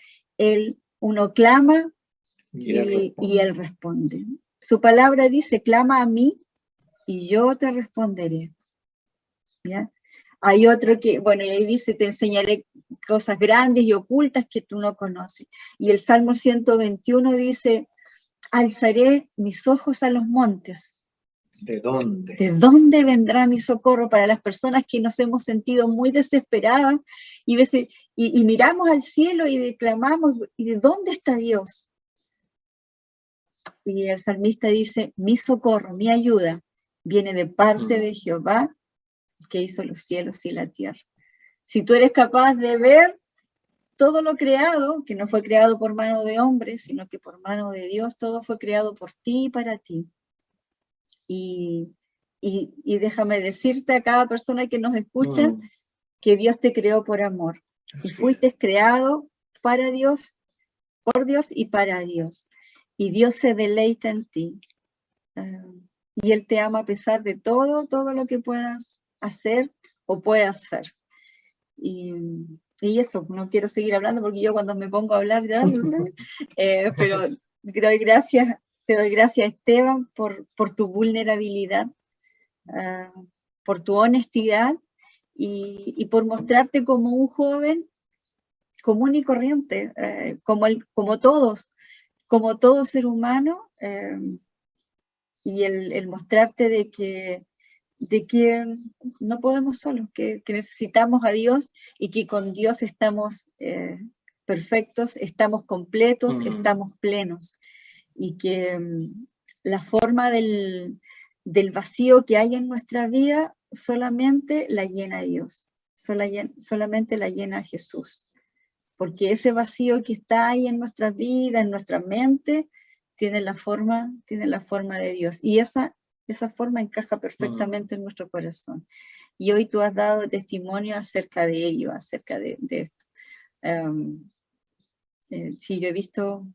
Uno clama y Él responde. Su palabra dice, clama a mí y yo te responderé. ¿Ya? Hay otro que, bueno, y ahí dice, te enseñaré cosas grandes y ocultas que tú no conoces. Y el Salmo 121 dice, alzaré mis ojos a los montes. ¿De dónde? ¿De dónde vendrá mi socorro? Para las personas que nos hemos sentido muy desesperadas y miramos al cielo y declamamos, ¿y de dónde está Dios? Y el salmista dice, mi socorro, mi ayuda, viene de parte de Jehová, que hizo los cielos y la tierra. Si tú eres capaz de ver todo lo creado, que no fue creado por mano de hombre, sino que por mano de Dios, todo fue creado por ti y para ti. Y déjame decirte a cada persona que nos escucha que Dios te creó por amor. Y fuiste creado para Dios, por Dios y para Dios. Y Dios se deleita en ti. Y Él te ama a pesar de todo lo que puedas hacer o puedas hacer. Y eso, no quiero seguir hablando porque yo cuando me pongo a hablar, pero te doy gracias Esteban por tu vulnerabilidad, por tu honestidad y por mostrarte como un joven común y corriente, como todo ser humano, y el mostrarte de que no podemos solos, que necesitamos a Dios y que con Dios estamos perfectos, estamos completos, estamos plenos. Y que la forma del vacío que hay en nuestra vida solamente la llena Dios, solamente la llena Jesús. Porque ese vacío que está ahí en nuestra vida, en nuestra mente, tiene la forma de Dios. Y esa forma encaja perfectamente en nuestro corazón. Y hoy tú has dado testimonio acerca de ello, acerca de esto. Sí, yo he visto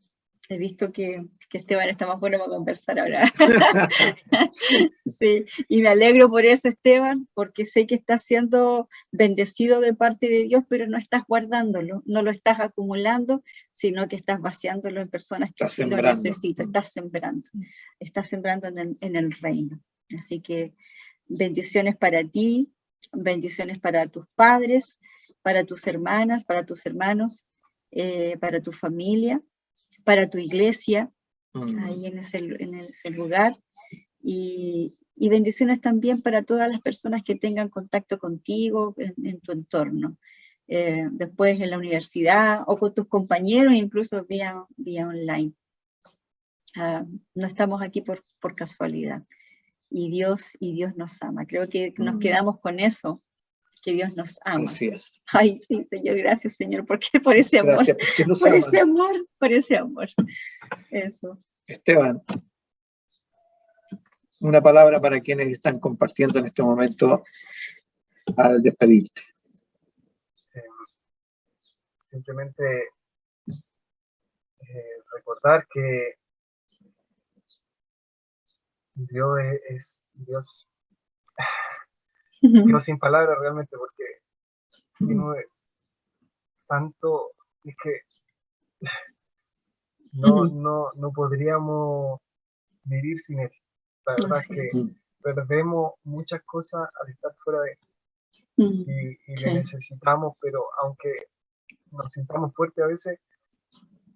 que Esteban está más bueno para conversar ahora. Sí, y me alegro por eso, Esteban, porque sé que estás siendo bendecido de parte de Dios, pero no estás guardándolo, no lo estás acumulando, sino que estás vaciándolo en personas que sí lo necesitan. Estás sembrando en el reino. Así que bendiciones para ti, bendiciones para tus padres, para tus hermanas, para tus hermanos, para tu familia, para tu iglesia, ahí en ese lugar, y bendiciones también para todas las personas que tengan contacto contigo en tu entorno, después en la universidad o con tus compañeros, incluso vía online. No estamos aquí por casualidad, y Dios nos ama. Creo que nos quedamos con eso, que Dios nos ama. Así es. Ay, sí, Señor, gracias, Señor, por ese amor. Gracias, porque nos por ama. ese amor. Eso. Esteban, una palabra para quienes están compartiendo en este momento al despedirte. Simplemente recordar que Dios es Dios. Dios sin palabras realmente, porque tiene tanto, es que no podríamos vivir sin Él. La verdad es que perdemos muchas cosas al estar fuera de Él. Y le necesitamos, pero aunque nos sintamos fuertes a veces,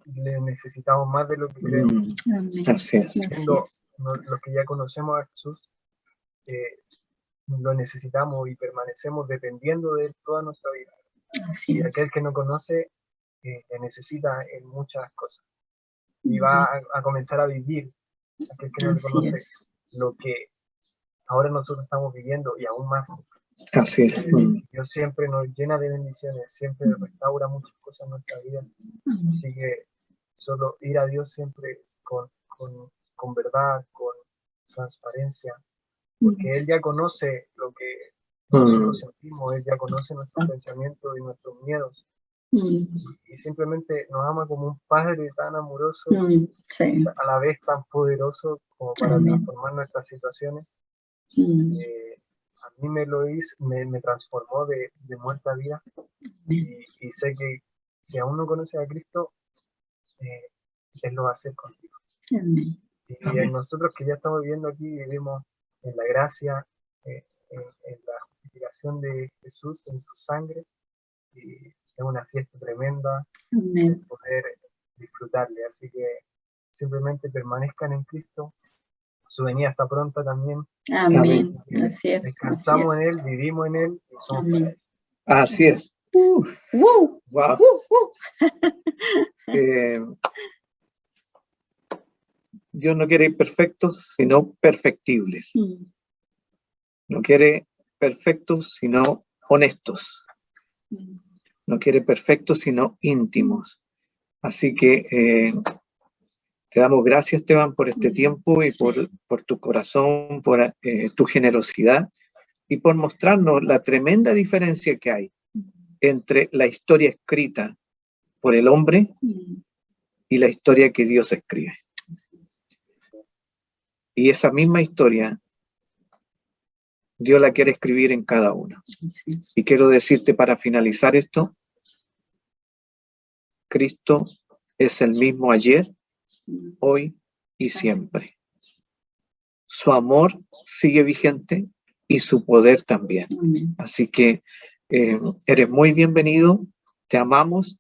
le necesitamos más de lo que creemos. Así es. Siendo los que ya conocemos a Jesús, lo necesitamos y permanecemos dependiendo de Él toda nuestra vida. Así y es. aquel que no conoce le necesita en muchas cosas. Y va a comenzar a vivir, aquel que no le conoce, lo que ahora nosotros estamos viviendo y aún más. Así es. Dios siempre nos llena de bendiciones, siempre restaura muchas cosas en nuestra vida. Así que solo ir a Dios siempre con verdad, con transparencia, porque Él ya conoce lo que nosotros sentimos, Él ya conoce nuestros pensamientos y nuestros miedos. Y simplemente nos ama como un Padre tan amoroso, a la vez tan poderoso como para transformar nuestras situaciones. A mí me transformó de muerte a vida, y sé que si aún no conoces a Cristo, Él lo va a hacer contigo. Y en nosotros que ya estamos viviendo aquí, vivimos en la gracia, en la justificación liberación de Jesús en su sangre, y es una fiesta tremenda Amén. poder disfrutarle. Así que simplemente permanezcan en Cristo, su venida está pronta también. Amén. Así es. Descansamos en Él, vivimos en Él y somos para Él. Así es. Wow. Wow. Dios no quiere perfectos, sino perfectibles. No quiere perfectos, sino honestos. No quiere perfectos, sino íntimos. Así que te damos gracias, Esteban, por este tiempo y por tu corazón, por tu generosidad y por mostrarnos la tremenda diferencia que hay entre la historia escrita por el hombre y la historia que Dios escribe. Y esa misma historia, Dios la quiere escribir en cada uno. Y quiero decirte para finalizar esto, Cristo es el mismo ayer, hoy y siempre. Su amor sigue vigente y su poder también. Así que eres muy bienvenido, te amamos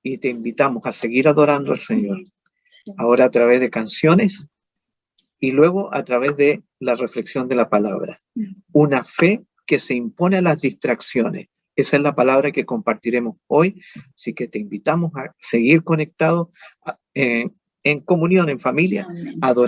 y te invitamos a seguir adorando al Señor. Ahora a través de canciones y luego a través de la reflexión de la palabra. Una fe que se impone a las distracciones. Esa es la palabra que compartiremos hoy. Así que te invitamos a seguir conectados en comunión, en familia, adorando.